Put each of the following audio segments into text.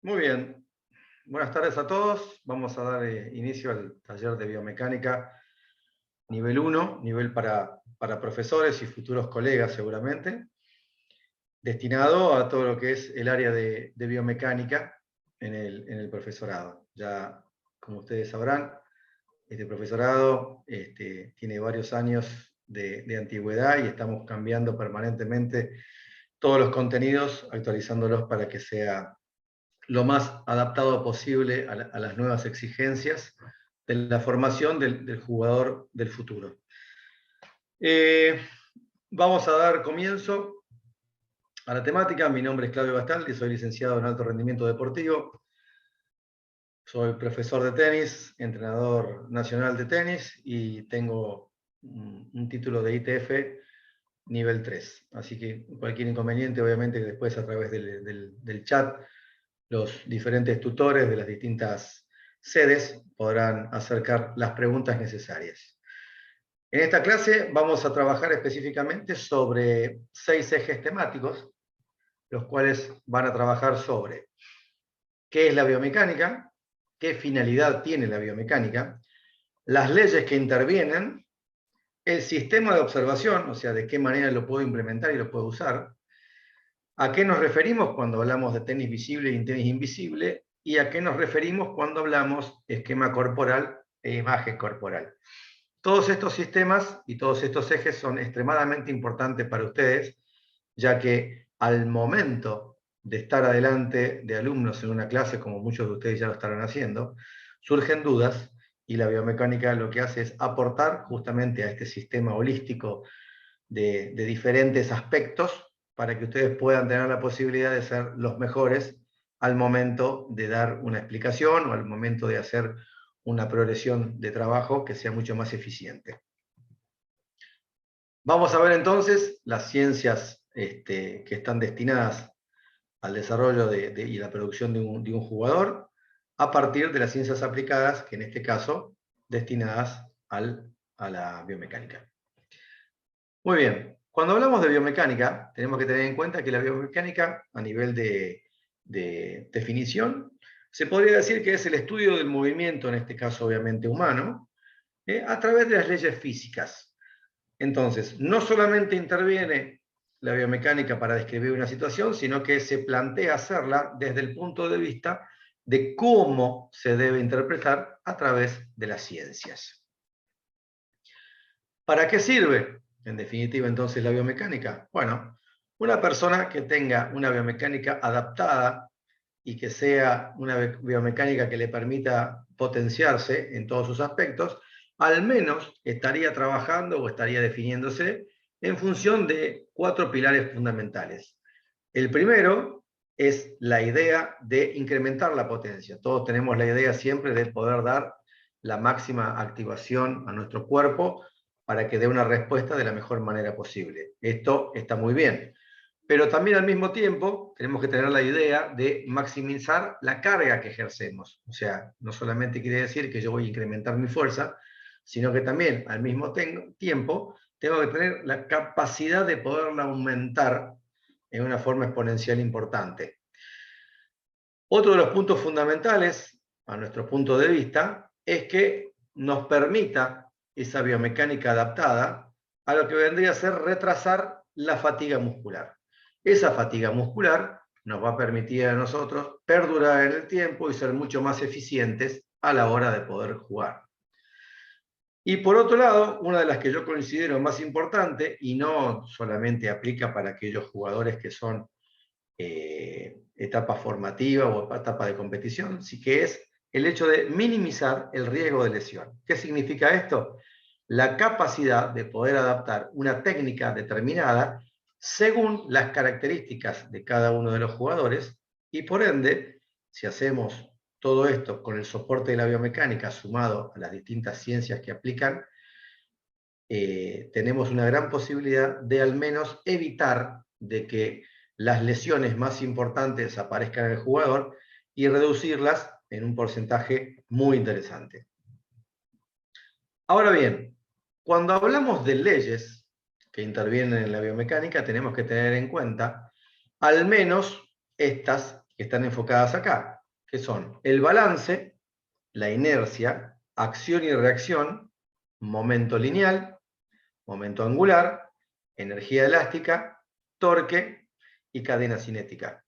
Muy bien, buenas tardes a todos. Vamos a dar inicio al taller de biomecánica nivel 1, nivel para profesores y futuros colegas seguramente, destinado a todo lo que es el área de biomecánica en el profesorado. Ya, como ustedes sabrán, este profesorado tiene varios años de antigüedad y estamos cambiando permanentemente todos los contenidos, actualizándolos para que sea lo más adaptado posible a las nuevas exigencias de la formación del jugador del futuro. Vamos a dar comienzo a la temática. Mi nombre es Claudio Bastaldi, soy licenciado en alto rendimiento deportivo, soy profesor de tenis, entrenador nacional de tenis y tengo un título de ITF nivel 3. Así que cualquier inconveniente, obviamente, después a través del chat, los diferentes tutores de las distintas sedes podrán acercar las preguntas necesarias. En esta clase vamos a trabajar específicamente sobre 6 ejes temáticos, los cuales van a trabajar sobre qué es la biomecánica, qué finalidad tiene la biomecánica, las leyes que intervienen, el sistema de observación, o sea, de qué manera lo puedo implementar y lo puedo usar, a qué nos referimos cuando hablamos de tenis visible y tenis invisible, y a qué nos referimos cuando hablamos esquema corporal e imagen corporal. Todos estos sistemas y todos estos ejes son extremadamente importantes para ustedes, ya que al momento de estar adelante de alumnos en una clase, como muchos de ustedes ya lo estarán haciendo, surgen dudas y la biomecánica lo que hace es aportar justamente a este sistema holístico de diferentes aspectos para que ustedes puedan tener la posibilidad de ser los mejores al momento de dar una explicación o al momento de hacer una progresión de trabajo que sea mucho más eficiente. Vamos a ver entonces las ciencias que están destinadas al desarrollo y la producción de un jugador a partir de las ciencias aplicadas, que en este caso destinadas a la biomecánica. Muy bien, cuando hablamos de biomecánica, tenemos que tener en cuenta que la biomecánica, a nivel de definición, se podría decir que es el estudio del movimiento, en este caso obviamente humano, a través de las leyes físicas. Entonces, no solamente interviene la biomecánica para describir una situación, sino que se plantea hacerla desde el punto de vista de cómo se debe interpretar a través de las ciencias. ¿Para qué sirve, en definitiva, entonces la biomecánica? Bueno, una persona que tenga una biomecánica adaptada y que sea una biomecánica que le permita potenciarse en todos sus aspectos, al menos estaría trabajando o estaría definiéndose en función de 4 pilares fundamentales. El primero es la idea de incrementar la potencia. Todos tenemos la idea siempre de poder dar la máxima activación a nuestro cuerpo para que dé una respuesta de la mejor manera posible. Esto está muy bien. Pero también al mismo tiempo tenemos que tener la idea de maximizar la carga que ejercemos. O sea, no solamente quiere decir que yo voy a incrementar mi fuerza, sino que también al mismo tiempo tengo que tener la capacidad de poderla aumentar en una forma exponencial importante. Otro de los puntos fundamentales, a nuestro punto de vista, es que nos permita esa biomecánica adaptada a lo que vendría a ser retrasar la fatiga muscular. Esa fatiga muscular nos va a permitir a nosotros perdurar en el tiempo y ser mucho más eficientes a la hora de poder jugar. Y por otro lado, una de las que yo considero más importante, y no solamente aplica para aquellos jugadores que son etapa formativa o etapa de competición, sí que es el hecho de minimizar el riesgo de lesión. ¿Qué significa esto? La capacidad de poder adaptar una técnica determinada según las características de cada uno de los jugadores y por ende, si hacemos todo esto con el soporte de la biomecánica sumado a las distintas ciencias que aplican, tenemos una gran posibilidad de al menos evitar de que las lesiones más importantes aparezcan en el jugador y reducirlas en un porcentaje muy interesante. Ahora bien, cuando hablamos de leyes que intervienen en la biomecánica, tenemos que tener en cuenta al menos estas que están enfocadas acá, que son el balance, la inercia, acción y reacción, momento lineal, momento angular, energía elástica, torque y cadena cinética.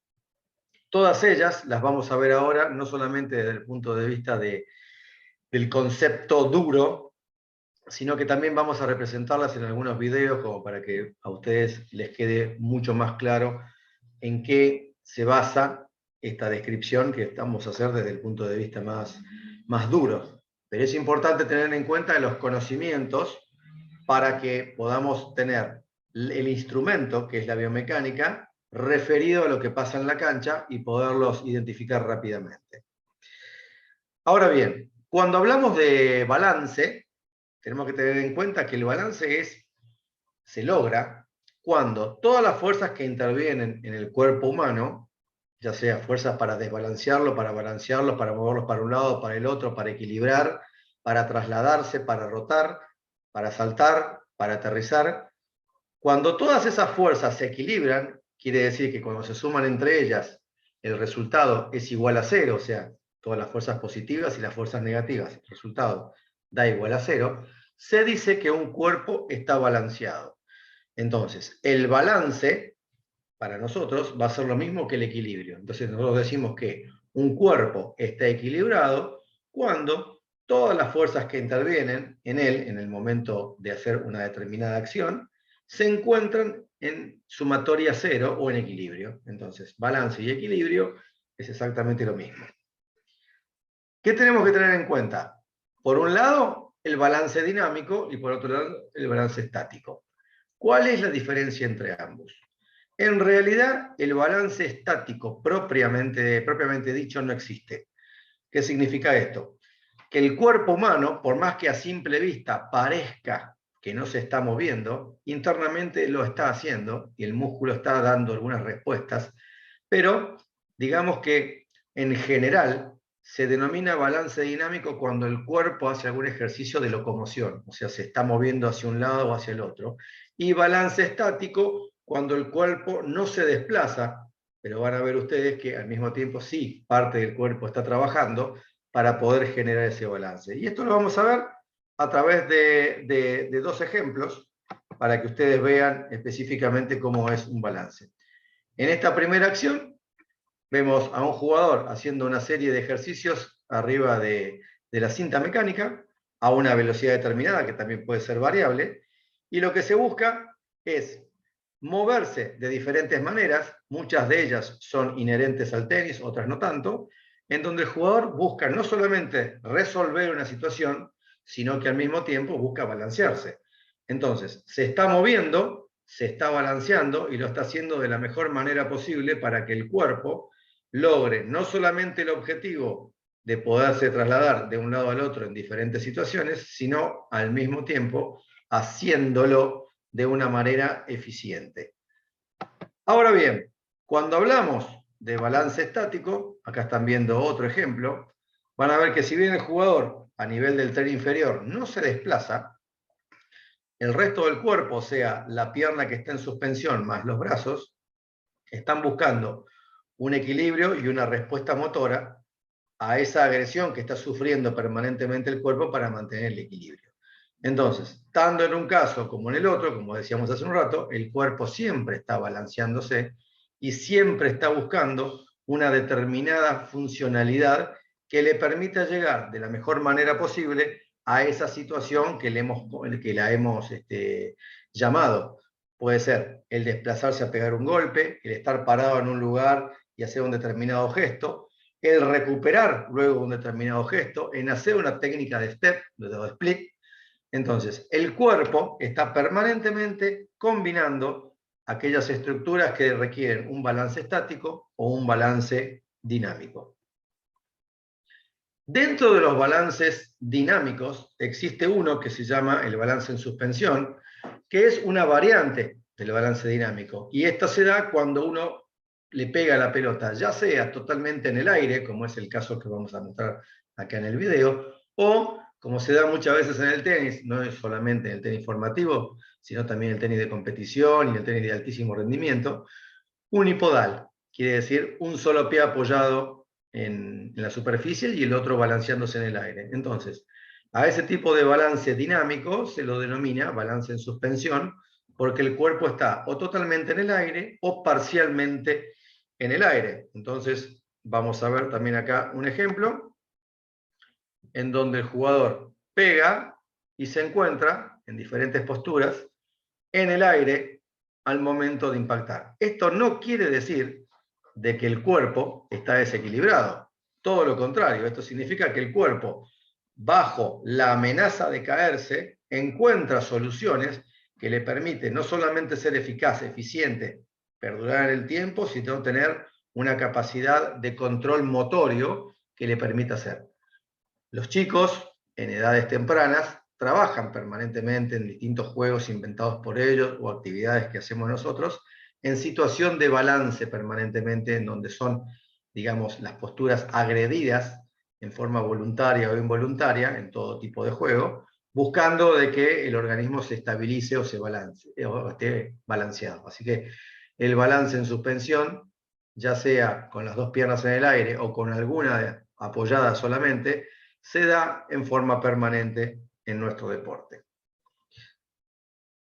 Todas ellas las vamos a ver ahora, no solamente desde el punto de vista del concepto duro, sino que también vamos a representarlas en algunos videos, como para que a ustedes les quede mucho más claro en qué se basa esta descripción que vamos a hacer desde el punto de vista más duro. Pero es importante tener en cuenta los conocimientos para que podamos tener el instrumento, que es la biomecánica, referido a lo que pasa en la cancha y poderlos identificar rápidamente. Ahora bien, cuando hablamos de balance, tenemos que tener en cuenta que el balance se logra cuando todas las fuerzas que intervienen en el cuerpo humano, ya sea fuerzas para desbalancearlo, para balancearlo, para moverlos para un lado, para el otro, para equilibrar, para trasladarse, para rotar, para saltar, para aterrizar, cuando todas esas fuerzas se equilibran, quiere decir que cuando se suman entre ellas, el resultado es igual a cero, o sea, todas las fuerzas positivas y las fuerzas negativas, el resultado da igual a cero, se dice que un cuerpo está balanceado. Entonces, el balance, para nosotros, va a ser lo mismo que el equilibrio. Entonces, nosotros decimos que un cuerpo está equilibrado cuando todas las fuerzas que intervienen en él, en el momento de hacer una determinada acción, se encuentran en sumatoria cero o en equilibrio. Entonces, balance y equilibrio es exactamente lo mismo. ¿Qué tenemos que tener en cuenta? Por un lado, el balance dinámico y por otro lado, el balance estático. ¿Cuál es la diferencia entre ambos? En realidad, el balance estático propiamente dicho no existe. ¿Qué significa esto? Que el cuerpo humano, por más que a simple vista parezca que no se está moviendo, internamente lo está haciendo y el músculo está dando algunas respuestas, pero digamos que en general se denomina balance dinámico cuando el cuerpo hace algún ejercicio de locomoción, o sea, se está moviendo hacia un lado o hacia el otro, y balance estático cuando el cuerpo no se desplaza, pero van a ver ustedes que al mismo tiempo sí, parte del cuerpo está trabajando para poder generar ese balance. Y esto lo vamos a ver a través de dos ejemplos para que ustedes vean específicamente cómo es un balance. En esta primera acción vemos a un jugador haciendo una serie de ejercicios arriba de la cinta mecánica a una velocidad determinada que también puede ser variable, y lo que se busca es moverse de diferentes maneras, muchas de ellas son inherentes al tenis, otras no tanto, en donde el jugador busca no solamente resolver una situación, sino que al mismo tiempo busca balancearse. Entonces, se está moviendo, se está balanceando y lo está haciendo de la mejor manera posible para que el cuerpo logre no solamente el objetivo de poderse trasladar de un lado al otro en diferentes situaciones, sino al mismo tiempo haciéndolo de una manera eficiente. Ahora bien, cuando hablamos de balance estático, acá están viendo otro ejemplo, van a ver que si bien el jugador a nivel del tren inferior no se desplaza, el resto del cuerpo, o sea, la pierna que está en suspensión más los brazos, están buscando un equilibrio y una respuesta motora a esa agresión que está sufriendo permanentemente el cuerpo para mantener el equilibrio. Entonces, tanto en un caso como en el otro, como decíamos hace un rato, el cuerpo siempre está balanceándose y siempre está buscando una determinada funcionalidad que le permita llegar de la mejor manera posible a esa situación que la hemos llamado. Puede ser el desplazarse a pegar un golpe, el estar parado en un lugar y hacer un determinado gesto, el recuperar luego un determinado gesto, en hacer una técnica de step, de split. Entonces, el cuerpo está permanentemente combinando aquellas estructuras que requieren un balance estático o un balance dinámico. Dentro de los balances dinámicos existe uno que se llama el balance en suspensión, que es una variante del balance dinámico. Y esto se da cuando uno le pega la pelota, ya sea totalmente en el aire, como es el caso que vamos a mostrar acá en el video, o como se da muchas veces en el tenis, no es solamente en el tenis formativo, sino también en el tenis de competición y en el tenis de altísimo rendimiento, unipodal. quiere decir un solo pie apoyado en la superficie y el otro balanceándose en el aire. Entonces, a ese tipo de balance dinámico se lo denomina balance en suspensión, porque el cuerpo está o totalmente en el aire o parcialmente en el aire. Entonces, vamos a ver también acá un ejemplo en donde el jugador pega y se encuentra en diferentes posturas en el aire al momento de impactar. Esto no quiere decir de que el cuerpo está desequilibrado. Todo lo contrario, esto significa que el cuerpo, bajo la amenaza de caerse, encuentra soluciones que le permiten no solamente ser eficaz, eficiente, perdurar en el tiempo, sino tener una capacidad de control motorio que le permita hacer. Los chicos, en edades tempranas, trabajan permanentemente en distintos juegos inventados por ellos o actividades que hacemos nosotros, en situación de balance permanentemente, en donde son, digamos, las posturas agredidas en forma voluntaria o involuntaria, en todo tipo de juego, buscando de que el organismo se estabilice o se balance, o esté balanceado. Así que el balance en suspensión, ya sea con las dos piernas en el aire o con alguna apoyada solamente, se da en forma permanente en nuestro deporte.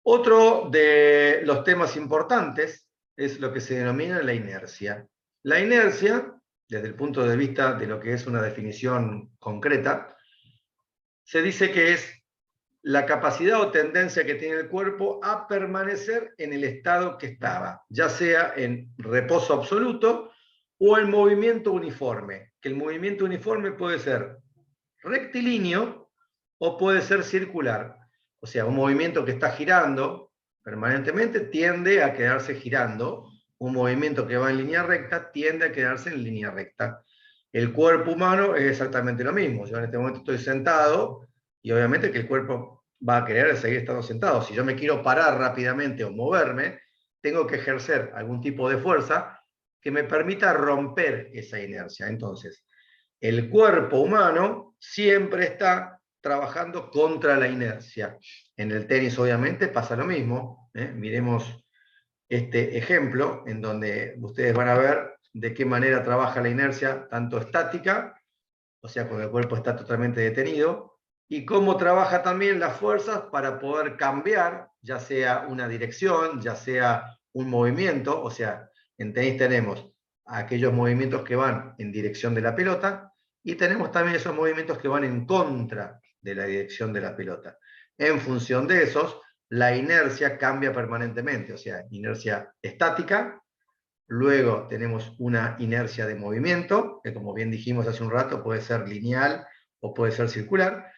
Otro de los temas importantes es lo que se denomina la inercia. La inercia, desde el punto de vista de lo que es una definición concreta, se dice que es la capacidad o tendencia que tiene el cuerpo a permanecer en el estado que estaba, ya sea en reposo absoluto o en movimiento uniforme, que el movimiento uniforme puede ser rectilíneo o puede ser circular. O sea, un movimiento que está girando permanentemente tiende a quedarse girando. Un movimiento que va en línea recta tiende a quedarse en línea recta. El cuerpo humano es exactamente lo mismo. Yo en este momento estoy sentado y obviamente que el cuerpo va a querer seguir estando sentado. Si yo me quiero parar rápidamente o moverme, tengo que ejercer algún tipo de fuerza que me permita romper esa inercia. Entonces, el cuerpo humano siempre está trabajando contra la inercia. En el tenis obviamente pasa lo mismo. Miremos este ejemplo en donde ustedes van a ver de qué manera trabaja la inercia, tanto estática, o sea, cuando el cuerpo está totalmente detenido, y cómo trabaja también las fuerzas para poder cambiar, ya sea una dirección, ya sea un movimiento, o sea, en tenis tenemos aquellos movimientos que van en dirección de la pelota, y tenemos también esos movimientos que van en contra de la dirección de la pelota. En función de esos, la inercia cambia permanentemente, o sea, inercia estática, luego tenemos una inercia de movimiento, que como bien dijimos hace un rato, puede ser lineal o puede ser circular,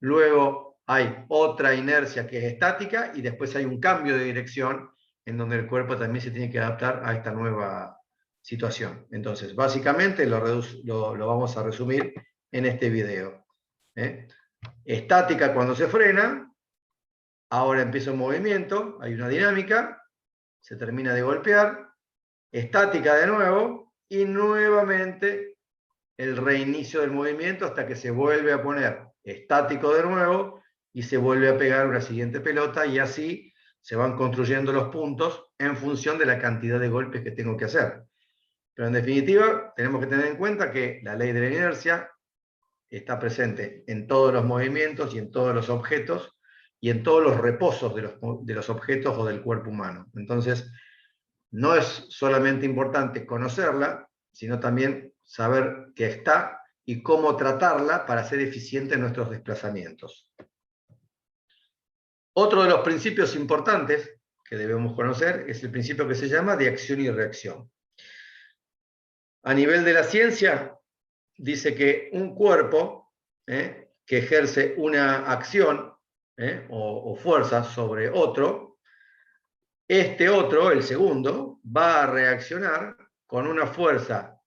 luego hay otra inercia que es estática, y después hay un cambio de dirección, en donde el cuerpo también se tiene que adaptar a esta nueva situación. Entonces, básicamente lo vamos a resumir en este video. Estática cuando se frena, ahora empieza un movimiento, hay una dinámica, se termina de golpear, estática de nuevo, y nuevamente el reinicio del movimiento hasta que se vuelve a poner estático de nuevo y se vuelve a pegar una siguiente pelota, y así se van construyendo los puntos en función de la cantidad de golpes que tengo que hacer. Pero en definitiva, tenemos que tener en cuenta que la ley de la inercia está presente en todos los movimientos y en todos los objetos y en todos los reposos de los objetos o del cuerpo humano. Entonces, no es solamente importante conocerla, sino también saber que está y cómo tratarla para ser eficiente en nuestros desplazamientos. Otro de los principios importantes que debemos conocer es el principio que se llama de acción y reacción. A nivel de la ciencia, dice que un cuerpo que ejerce una acción o fuerza sobre otro, este otro, el segundo, va a reaccionar con una fuerza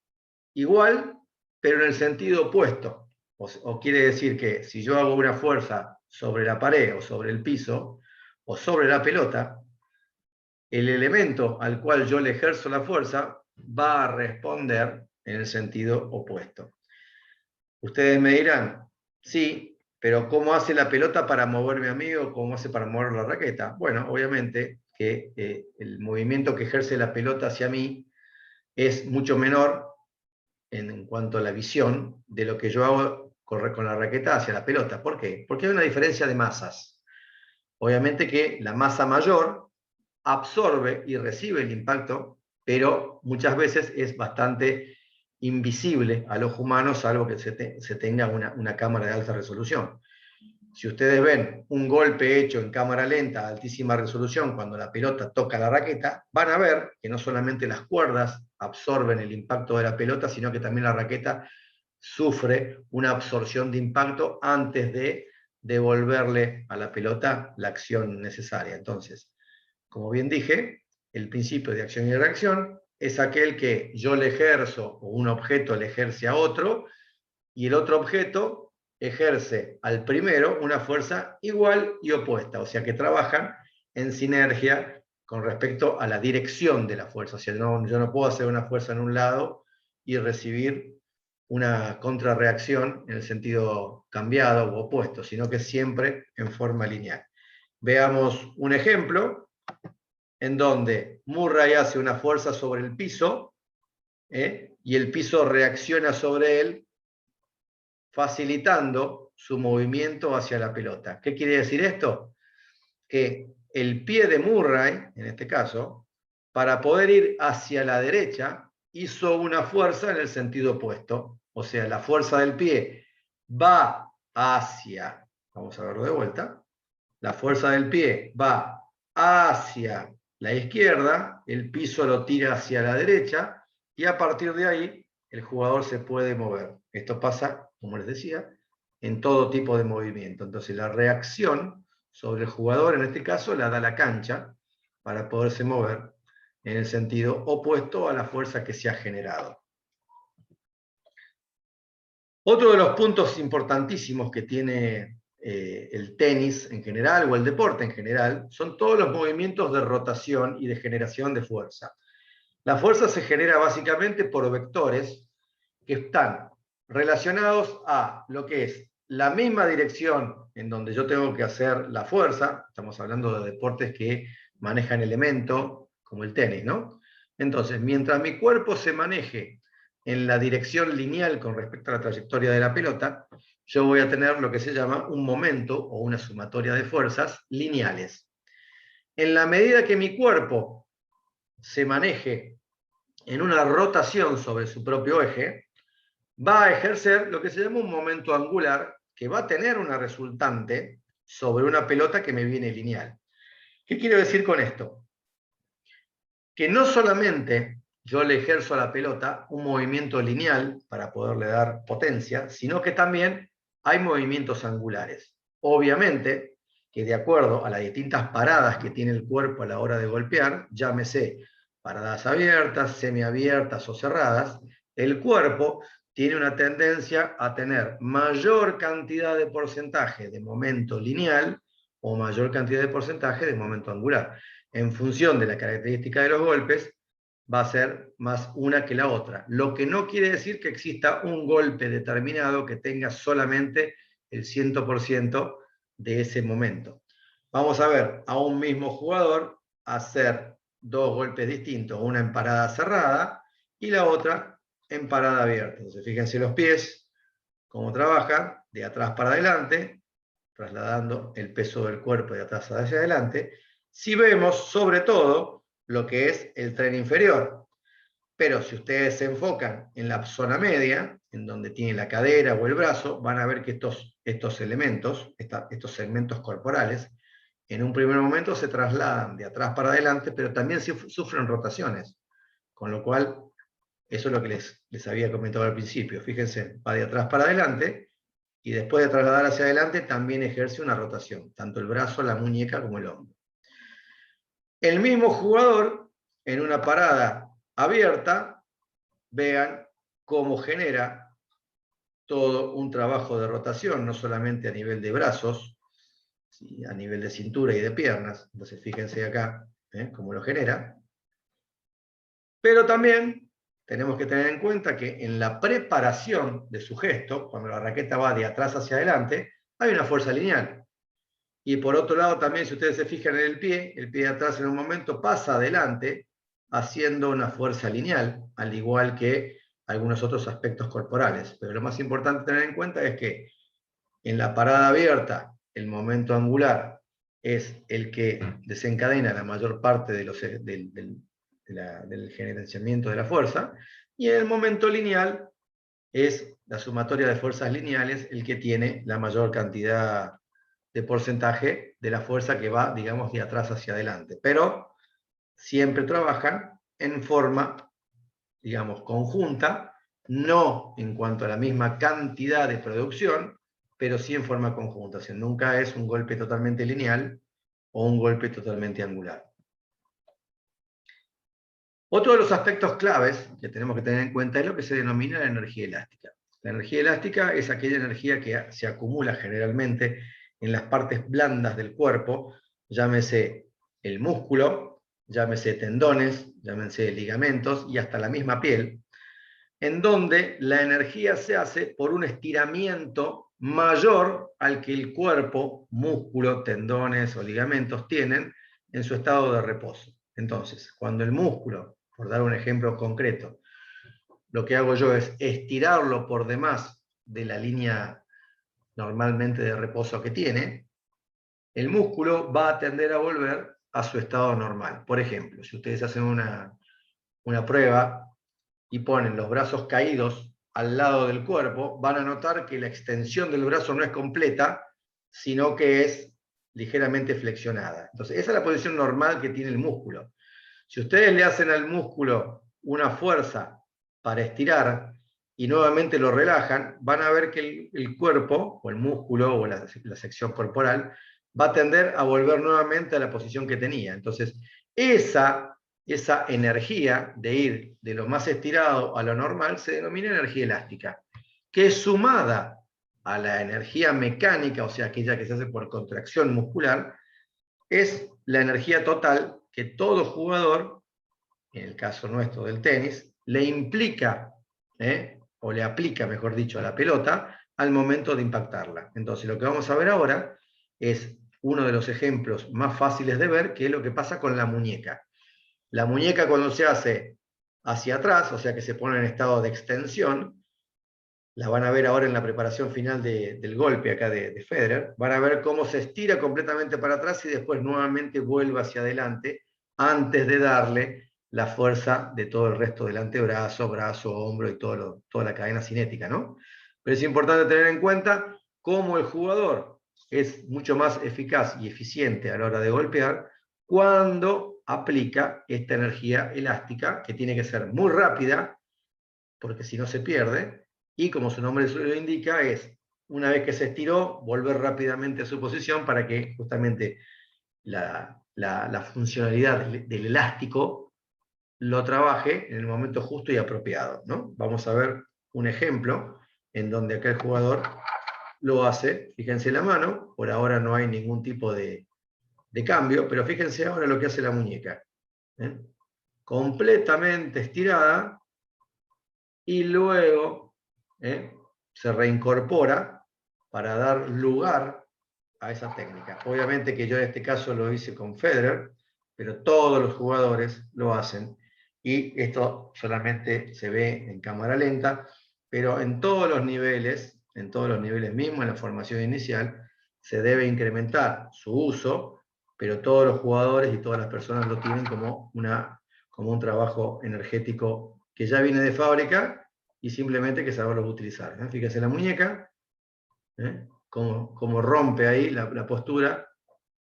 igual, pero en el sentido opuesto. O quiere decir que si yo hago una fuerza sobre la pared o sobre el piso o sobre la pelota, el elemento al cual yo le ejerzo la fuerza va a responder en el sentido opuesto. Ustedes me dirán, sí, pero ¿cómo hace la pelota para moverme a mí o cómo hace para mover la raqueta? Bueno, obviamente que el movimiento que ejerce la pelota hacia mí es mucho menor en cuanto a la visión de lo que yo hago con la raqueta hacia la pelota. ¿Por qué? Porque hay una diferencia de masas. Obviamente que la masa mayor absorbe y recibe el impacto, pero muchas veces es bastante invisible al ojo humano, salvo que se tenga una cámara de alta resolución. Si ustedes ven un golpe hecho en cámara lenta a altísima resolución cuando la pelota toca la raqueta, van a ver que no solamente las cuerdas absorben el impacto de la pelota, sino que también la raqueta sufre una absorción de impacto antes de devolverle a la pelota la acción necesaria. Entonces, como bien dije, el principio de acción y reacción es aquel que yo le ejerzo o un objeto le ejerce a otro y el otro objeto ejerce al primero una fuerza igual y opuesta, o sea que trabajan en sinergia con respecto a la dirección de la fuerza. O sea, yo no puedo hacer una fuerza en un lado y recibir una contrarreacción en el sentido cambiado u opuesto, sino que siempre en forma lineal. Veamos un ejemplo en donde Murray hace una fuerza sobre el piso y el piso reacciona sobre él, facilitando su movimiento hacia la pelota. ¿Qué quiere decir esto? Que el pie de Murray, en este caso, para poder ir hacia la derecha, hizo una fuerza en el sentido opuesto. O sea, la fuerza del pie va hacia, vamos a verlo de vuelta, la fuerza del pie va hacia la izquierda, el piso lo tira hacia la derecha, y a partir de ahí el jugador se puede mover. Esto pasa, como les decía, en todo tipo de movimiento. Entonces la reacción sobre el jugador, en este caso, la da la cancha para poderse mover en el sentido opuesto a la fuerza que se ha generado. Otro de los puntos importantísimos que tiene el tenis en general o el deporte en general son todos los movimientos de rotación y de generación de fuerza. La fuerza se genera básicamente por vectores que están relacionados a lo que es la misma dirección en donde yo tengo que hacer la fuerza. Estamos hablando de deportes que manejan elementos como el tenis, ¿no? Entonces, mientras mi cuerpo se maneje en la dirección lineal con respecto a la trayectoria de la pelota, yo voy a tener lo que se llama un momento o una sumatoria de fuerzas lineales. En la medida que mi cuerpo se maneje en una rotación sobre su propio eje, va a ejercer lo que se llama un momento angular, que va a tener una resultante sobre una pelota que me viene lineal. ¿Qué quiero decir con esto? Que no solamente yo le ejerzo a la pelota un movimiento lineal para poderle dar potencia, sino que también hay movimientos angulares. Obviamente que de acuerdo a las distintas paradas que tiene el cuerpo a la hora de golpear, llámese paradas abiertas, semiabiertas o cerradas, el cuerpo tiene una tendencia a tener mayor cantidad de porcentaje de momento lineal o mayor cantidad de porcentaje de momento angular. En función de la característica de los golpes, va a ser más una que la otra. Lo que no quiere decir que exista un golpe determinado que tenga solamente el 100% de ese momento. Vamos a ver a un mismo jugador hacer dos golpes distintos, una en parada cerrada y la otra en parada abierta. Entonces, fíjense los pies, cómo trabajan, de atrás para adelante, trasladando el peso del cuerpo de atrás hacia adelante. Si vemos, sobre todo, lo que es el tren inferior. Pero si ustedes se enfocan en la zona media, en donde tiene la cadera o el brazo, van a ver que estos elementos, estos segmentos corporales, en un primer momento se trasladan de atrás para adelante, pero también sufren rotaciones. Con lo cual, eso es lo que les había comentado al principio. Fíjense, va de atrás para adelante, y después de trasladar hacia adelante también ejerce una rotación, tanto el brazo, la muñeca como el hombro. El mismo jugador, en una parada abierta, vean cómo genera todo un trabajo de rotación, no solamente a nivel de brazos, ¿sí?, a nivel de cintura y de piernas. Entonces fíjense acá cómo lo genera. Pero también tenemos que tener en cuenta que en la preparación de su gesto, cuando la raqueta va de atrás hacia adelante, hay una fuerza lineal. Y por otro lado también, si ustedes se fijan en el pie de atrás en un momento pasa adelante haciendo una fuerza lineal, al igual que algunos otros aspectos corporales. Pero lo más importante tener en cuenta es que en la parada abierta, el momento angular es el que desencadena la mayor parte de del gerenciamiento de la fuerza, y en el momento lineal es la sumatoria de fuerzas lineales el que tiene la mayor cantidad de porcentaje de la fuerza que va, digamos, de atrás hacia adelante. Pero siempre trabajan en forma, digamos, conjunta, no en cuanto a la misma cantidad de producción, pero sí en forma conjunta. O sea, nunca es un golpe totalmente lineal o un golpe totalmente angular. Otro de los aspectos claves que tenemos que tener en cuenta es lo que se denomina la energía elástica. La energía elástica es aquella energía que se acumula generalmente en las partes blandas del cuerpo, llámese el músculo, llámese tendones, llámese ligamentos y hasta la misma piel, en donde la energía se hace por un estiramiento mayor al que el cuerpo, músculo, tendones o ligamentos tienen en su estado de reposo. Entonces, cuando el músculo, por dar un ejemplo concreto, lo que hago yo es estirarlo por demás de la línea normalmente de reposo que tiene, el músculo va a tender a volver a su estado normal. Por ejemplo, si ustedes hacen una prueba y ponen los brazos caídos al lado del cuerpo, van a notar que la extensión del brazo no es completa, sino que es ligeramente flexionada. Entonces, esa es la posición normal que tiene el músculo. Si ustedes le hacen al músculo una fuerza para estirar y nuevamente lo relajan, van a ver que el cuerpo, o el músculo, o la sección corporal, va a tender a volver nuevamente a la posición que tenía. Entonces, esa energía de ir de lo más estirado a lo normal se denomina energía elástica, que es sumada a la energía mecánica, o sea, aquella que se hace por contracción muscular, es la energía total que todo jugador, en el caso nuestro del tenis, le implica, o le aplica, mejor dicho, a la pelota al momento de impactarla. Entonces, lo que vamos a ver ahora es uno de los ejemplos más fáciles de ver, que es lo que pasa con la muñeca. La muñeca, cuando se hace hacia atrás, o sea que se pone en estado de extensión, la van a ver ahora en la preparación final del golpe acá de Federer, van a ver cómo se estira completamente para atrás y después nuevamente vuelve hacia adelante antes de darle la fuerza de todo el resto del antebrazo, brazo, hombro y toda la cadena cinética, ¿no? Pero es importante tener en cuenta cómo el jugador es mucho más eficaz y eficiente a la hora de golpear cuando aplica esta energía elástica, que tiene que ser muy rápida, porque si no se pierde, y como su nombre lo indica, es una vez que se estiró, volver rápidamente a su posición para que justamente la funcionalidad del elástico lo trabaje en el momento justo y apropiado, ¿no? Vamos a ver un ejemplo en donde acá el jugador lo hace. Fíjense la mano, por ahora no hay ningún tipo de cambio, pero fíjense ahora lo que hace la muñeca. Completamente estirada, y luego se reincorpora para dar lugar a esa técnica. Obviamente que yo en este caso lo hice con Federer, pero todos los jugadores lo hacen, y esto solamente se ve en cámara lenta, pero en todos los niveles mismo en la formación inicial, se debe incrementar su uso, pero todos los jugadores y todas las personas lo tienen como un trabajo energético que ya viene de fábrica y simplemente que saberlo utilizar. Fíjense la muñeca, cómo rompe ahí la postura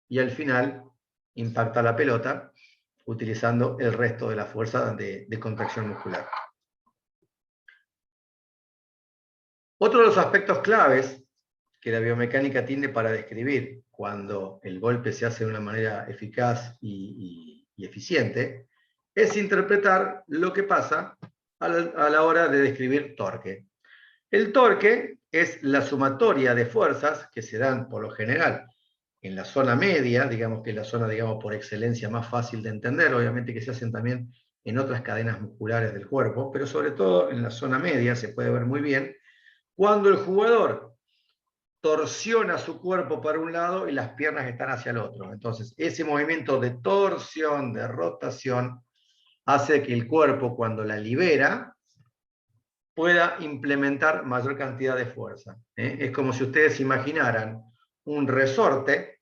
y al final impacta la pelota utilizando el resto de la fuerza de contracción muscular. Otro de los aspectos claves que la biomecánica tiene para describir cuando el golpe se hace de una manera eficaz y eficiente es interpretar lo que pasa a la hora de describir torque. El torque es la sumatoria de fuerzas que se dan por lo general en la zona media, digamos que es la zona, digamos, por excelencia más fácil de entender, obviamente que se hacen también en otras cadenas musculares del cuerpo, pero sobre todo en la zona media se puede ver muy bien cuando el jugador torsiona su cuerpo para un lado y las piernas están hacia el otro. Entonces, ese movimiento de torsión, de rotación, hace que el cuerpo, cuando la libera, pueda implementar mayor cantidad de fuerza. Es como si ustedes imaginaran un resorte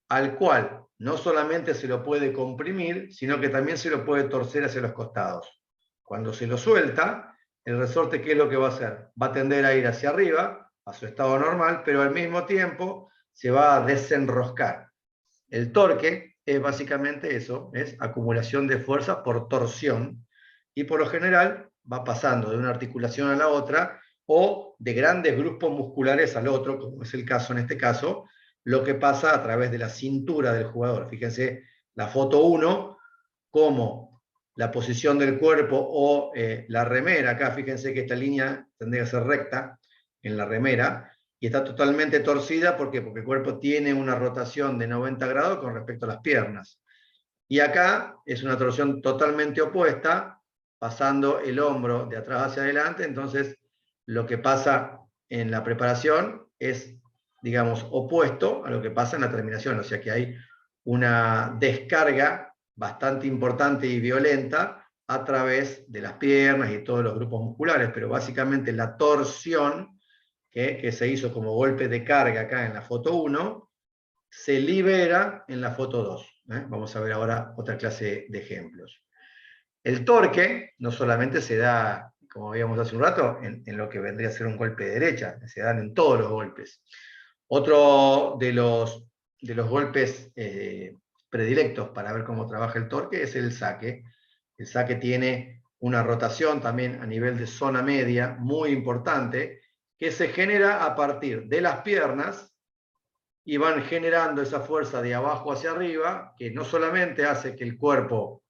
al cual no solamente se lo puede comprimir, sino que también se lo puede torcer hacia los costados. Cuando se lo suelta, el resorte, ¿qué es lo que va a hacer? Va a tender a ir hacia arriba, a su estado normal, pero al mismo tiempo se va a desenroscar. El torque es básicamente eso, es acumulación de fuerza por torsión, y por lo general va pasando de una articulación a la otra, o de grandes grupos musculares al otro, como es el caso en este caso, lo que pasa a través de la cintura del jugador. Fíjense la foto 1, como la posición del cuerpo o la remera, acá fíjense que esta línea tendría que ser recta en la remera, y está totalmente torcida. ¿Por qué? Porque el cuerpo tiene una rotación de 90 grados con respecto a las piernas. Y acá es una torsión totalmente opuesta, pasando el hombro de atrás hacia adelante. Entonces, lo que pasa en la preparación es, digamos, opuesto a lo que pasa en la terminación. O sea que hay una descarga bastante importante y violenta a través de las piernas y todos los grupos musculares, pero básicamente la torsión que se hizo como golpe de carga acá en la foto 1, se libera en la foto 2. Vamos a ver ahora otra clase de ejemplos. El torque no solamente se da, como veíamos hace un rato, en lo que vendría a ser un golpe de derecha, se dan en todos los golpes. Otro de los golpes predilectos para ver cómo trabaja el torque es el saque. El saque tiene una rotación también a nivel de zona media muy importante, que se genera a partir de las piernas, y van generando esa fuerza de abajo hacia arriba, que no solamente hace que el cuerpo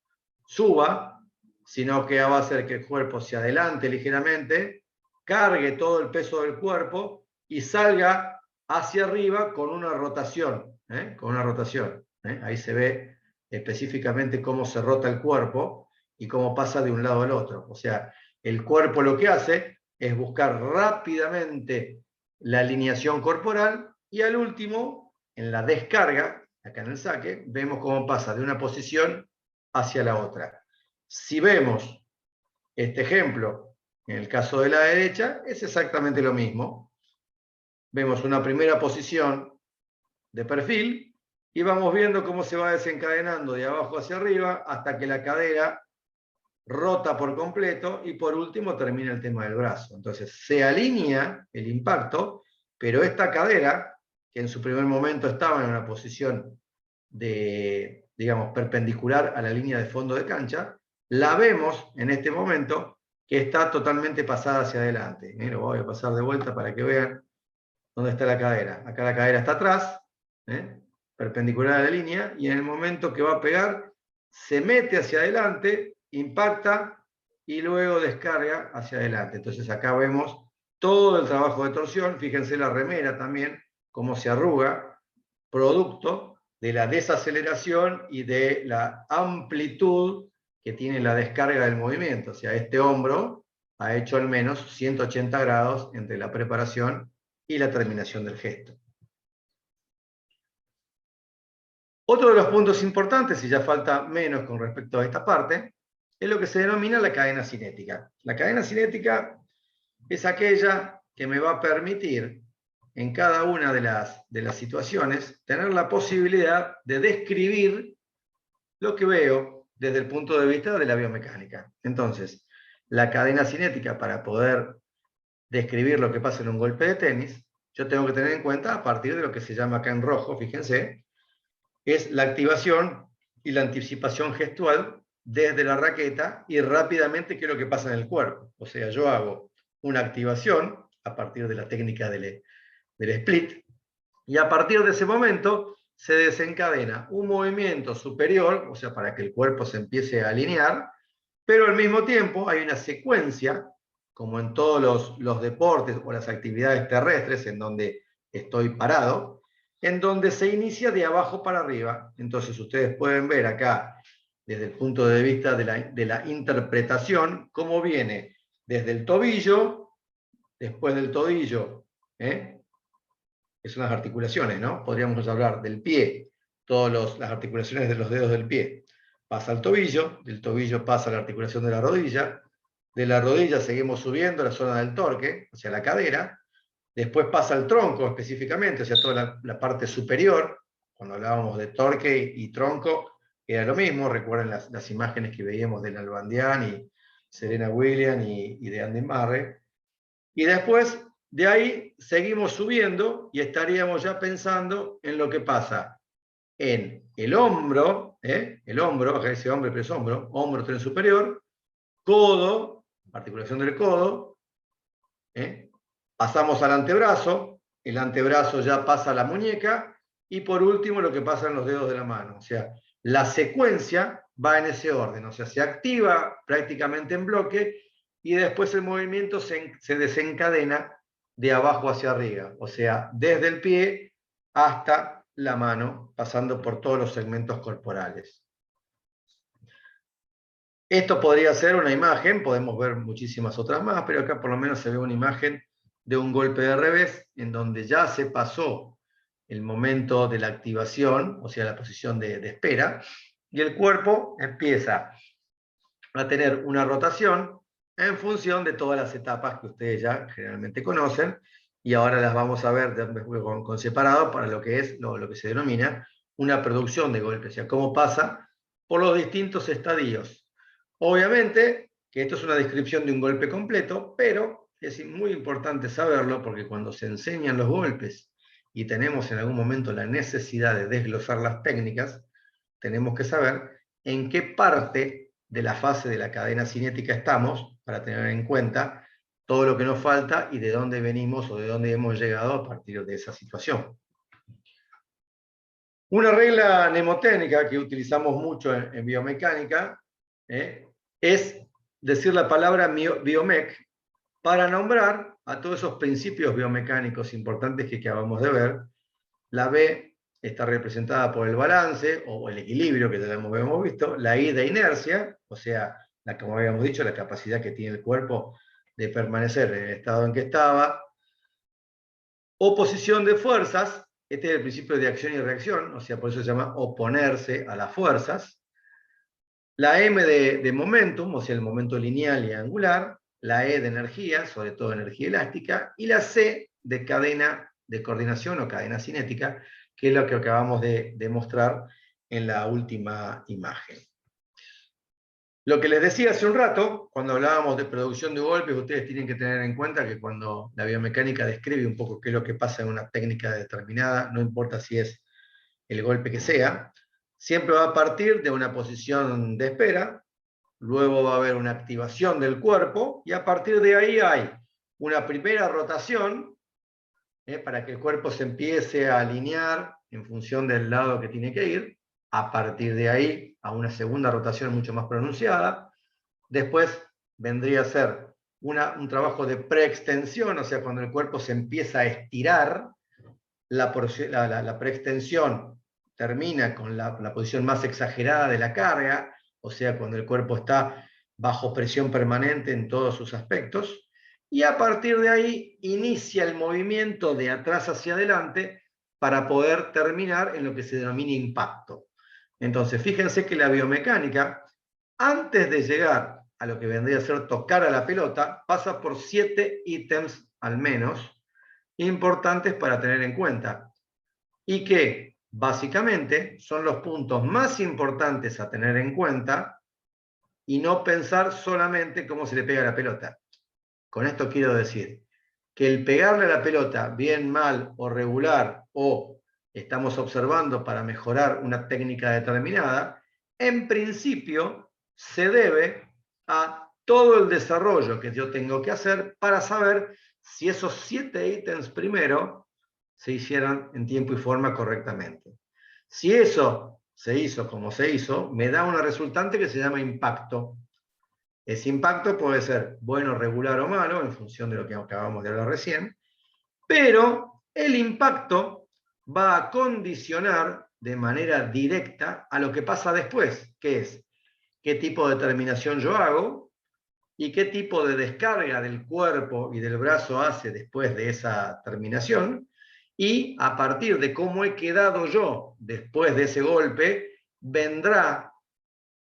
suba, sino que va a hacer que el cuerpo se adelante ligeramente, cargue todo el peso del cuerpo y salga hacia arriba con una rotación. Con una rotación. Ahí se ve específicamente cómo se rota el cuerpo y cómo pasa de un lado al otro. O sea, el cuerpo lo que hace es buscar rápidamente la alineación corporal, y al último, en la descarga, acá en el saque, vemos cómo pasa de una posición hacia la otra. Si vemos este ejemplo, en el caso de la derecha, es exactamente lo mismo. Vemos una primera posición de perfil y vamos viendo cómo se va desencadenando de abajo hacia arriba hasta que la cadera rota por completo y por último termina el tema del brazo. Entonces se alinea el impacto, pero esta cadera, que en su primer momento estaba en una posición de, digamos, perpendicular a la línea de fondo de cancha, la vemos en este momento que está totalmente pasada hacia adelante. Lo voy a pasar de vuelta para que vean dónde está la cadera. Acá la cadera está atrás, perpendicular a la línea, y en el momento que va a pegar, se mete hacia adelante, impacta y luego descarga hacia adelante. Entonces acá vemos todo el trabajo de torsión. Fíjense la remera también, cómo se arruga, producto de la desaceleración y de la amplitud que tiene la descarga del movimiento. O sea, este hombro ha hecho al menos 180 grados entre la preparación y la terminación del gesto. Otro de los puntos importantes, y ya falta menos con respecto a esta parte, es lo que se denomina la cadena cinética. La cadena cinética es aquella que me va a permitir, en cada una de las situaciones, tener la posibilidad de describir lo que veo desde el punto de vista de la biomecánica. Entonces, la cadena cinética, para poder describir lo que pasa en un golpe de tenis, yo tengo que tener en cuenta, a partir de lo que se llama acá en rojo, fíjense, es la activación y la anticipación gestual desde la raqueta y rápidamente qué es lo que pasa en el cuerpo. O sea, yo hago una activación a partir de la técnica del split, y a partir de ese momento se desencadena un movimiento superior, o sea, para que el cuerpo se empiece a alinear, pero al mismo tiempo hay una secuencia, como en todos los deportes o las actividades terrestres en donde estoy parado, en donde se inicia de abajo para arriba. Entonces ustedes pueden ver acá, desde el punto de vista de la interpretación, cómo viene desde el tobillo, después del tobillo, que son las articulaciones, ¿no? Podríamos hablar del pie, todas las articulaciones de los dedos del pie. pasa al tobillo, del tobillo pasa a la articulación de la rodilla seguimos subiendo la zona del torque, hacia la cadera, después pasa al tronco específicamente, o sea, toda la parte superior, cuando hablábamos de torque y tronco, era lo mismo, recuerden las imágenes que veíamos de Nalbandian y Serena Williams y de Andy Murray, y después de ahí seguimos subiendo y estaríamos ya pensando en lo que pasa en el hombro, acá dice hombre, pero es hombro, tren superior, codo, articulación del codo, pasamos al antebrazo, el antebrazo ya pasa a la muñeca, y por último lo que pasa en los dedos de la mano. O sea, la secuencia va en ese orden, o sea, se activa prácticamente en bloque, y después el movimiento se desencadena de abajo hacia arriba, o sea, desde el pie hasta la mano, pasando por todos los segmentos corporales. Esto podría ser una imagen, podemos ver muchísimas otras más, pero acá por lo menos se ve una imagen de un golpe de revés, en donde ya se pasó el momento de la activación, o sea, la posición de espera, y el cuerpo empieza a tener una rotación en función de todas las etapas que ustedes ya generalmente conocen, y ahora las vamos a ver con separado para lo que es lo que se denomina una producción de golpe, o sea, cómo pasa por los distintos estadios. Obviamente que esto es una descripción de un golpe completo, pero es muy importante saberlo porque cuando se enseñan los golpes y tenemos en algún momento la necesidad de desglosar las técnicas, tenemos que saber en qué parte de la fase de la cadena cinética estamos para tener en cuenta todo lo que nos falta y de dónde venimos o de dónde hemos llegado a partir de esa situación. Una regla mnemotécnica que utilizamos mucho en biomecánica es decir la palabra biomec para nombrar a todos esos principios biomecánicos importantes que acabamos de ver. La B está representada por el balance o el equilibrio, que ya hemos visto, la I de inercia, o sea, como habíamos dicho, la capacidad que tiene el cuerpo de permanecer en el estado en que estaba. Oposición de fuerzas, este es el principio de acción y reacción, o sea, por eso se llama oponerse a las fuerzas. La M de momentum, o sea, el momento lineal y angular. La E de energía, sobre todo energía elástica. Y la C de cadena de coordinación o cadena cinética, que es lo que acabamos de mostrar en la última imagen. Lo que les decía hace un rato, cuando hablábamos de producción de golpes, ustedes tienen que tener en cuenta que cuando la biomecánica describe un poco qué es lo que pasa en una técnica determinada, no importa si es el golpe que sea, siempre va a partir de una posición de espera, luego va a haber una activación del cuerpo, y a partir de ahí hay una primera rotación, para que el cuerpo se empiece a alinear en función del lado que tiene que ir, a partir de ahí a una segunda rotación mucho más pronunciada, después vendría a ser un trabajo de preextensión, o sea, cuando el cuerpo se empieza a estirar, la preextensión termina con la posición más exagerada de la carga, o sea, cuando el cuerpo está bajo presión permanente en todos sus aspectos, y a partir de ahí inicia el movimiento de atrás hacia adelante para poder terminar en lo que se denomina impacto. Entonces, fíjense que la biomecánica, antes de llegar a lo que vendría a ser tocar a la pelota, pasa por 7 ítems al menos, importantes para tener en cuenta, y que básicamente son los puntos más importantes a tener en cuenta, y no pensar solamente cómo se le pega a la pelota. Con esto quiero decir que el pegarle a la pelota bien, mal o regular, o estamos observando para mejorar una técnica determinada, en principio se debe a todo el desarrollo que yo tengo que hacer para saber si esos 7 ítems primero se hicieron en tiempo y forma correctamente. Si eso se hizo como se hizo, me da una resultante que se llama impacto. Ese impacto puede ser bueno, regular o malo, en función de lo que acabamos de hablar recién, pero el impacto va a condicionar de manera directa a lo que pasa después, que es qué tipo de terminación yo hago y qué tipo de descarga del cuerpo y del brazo hace después de esa terminación, y a partir de cómo he quedado yo después de ese golpe, vendrá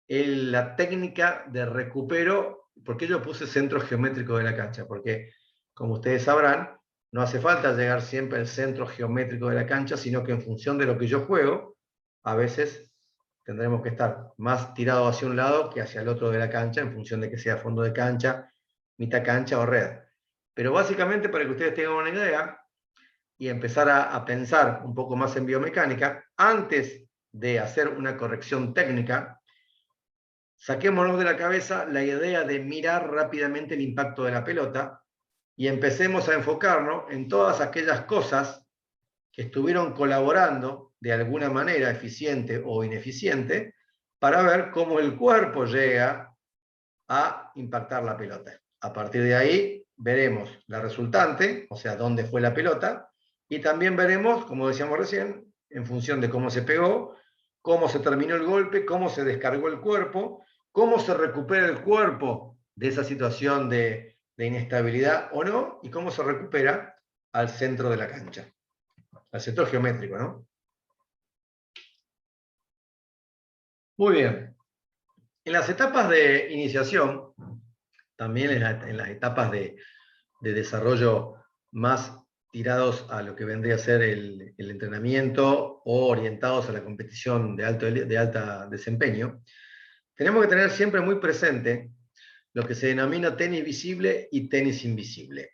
la técnica de recupero. ¿Por qué yo puse centro geométrico de la cancha? Porque, como ustedes sabrán, no hace falta llegar siempre al centro geométrico de la cancha, sino que en función de lo que yo juego, a veces tendremos que estar más tirado hacia un lado que hacia el otro de la cancha, en función de que sea fondo de cancha, mitad cancha o red. Pero básicamente, para que ustedes tengan una idea y empezar a pensar un poco más en biomecánica, antes de hacer una corrección técnica, saquémonos de la cabeza la idea de mirar rápidamente el impacto de la pelota y empecemos a enfocarnos en todas aquellas cosas que estuvieron colaborando de alguna manera, eficiente o ineficiente, para ver cómo el cuerpo llega a impactar la pelota. A partir de ahí veremos la resultante, o sea, dónde fue la pelota, y también veremos, como decíamos recién, en función de cómo se pegó, cómo se terminó el golpe, cómo se descargó el cuerpo, cómo se recupera el cuerpo de esa situación de inestabilidad o no, y cómo se recupera al centro de la cancha, al centro geométrico, ¿no? Muy bien. En las etapas de iniciación, también en las etapas de desarrollo más tirados a lo que vendría a ser el entrenamiento o orientados a la competición de alta desempeño, tenemos que tener siempre muy presente lo que se denomina tenis visible y tenis invisible.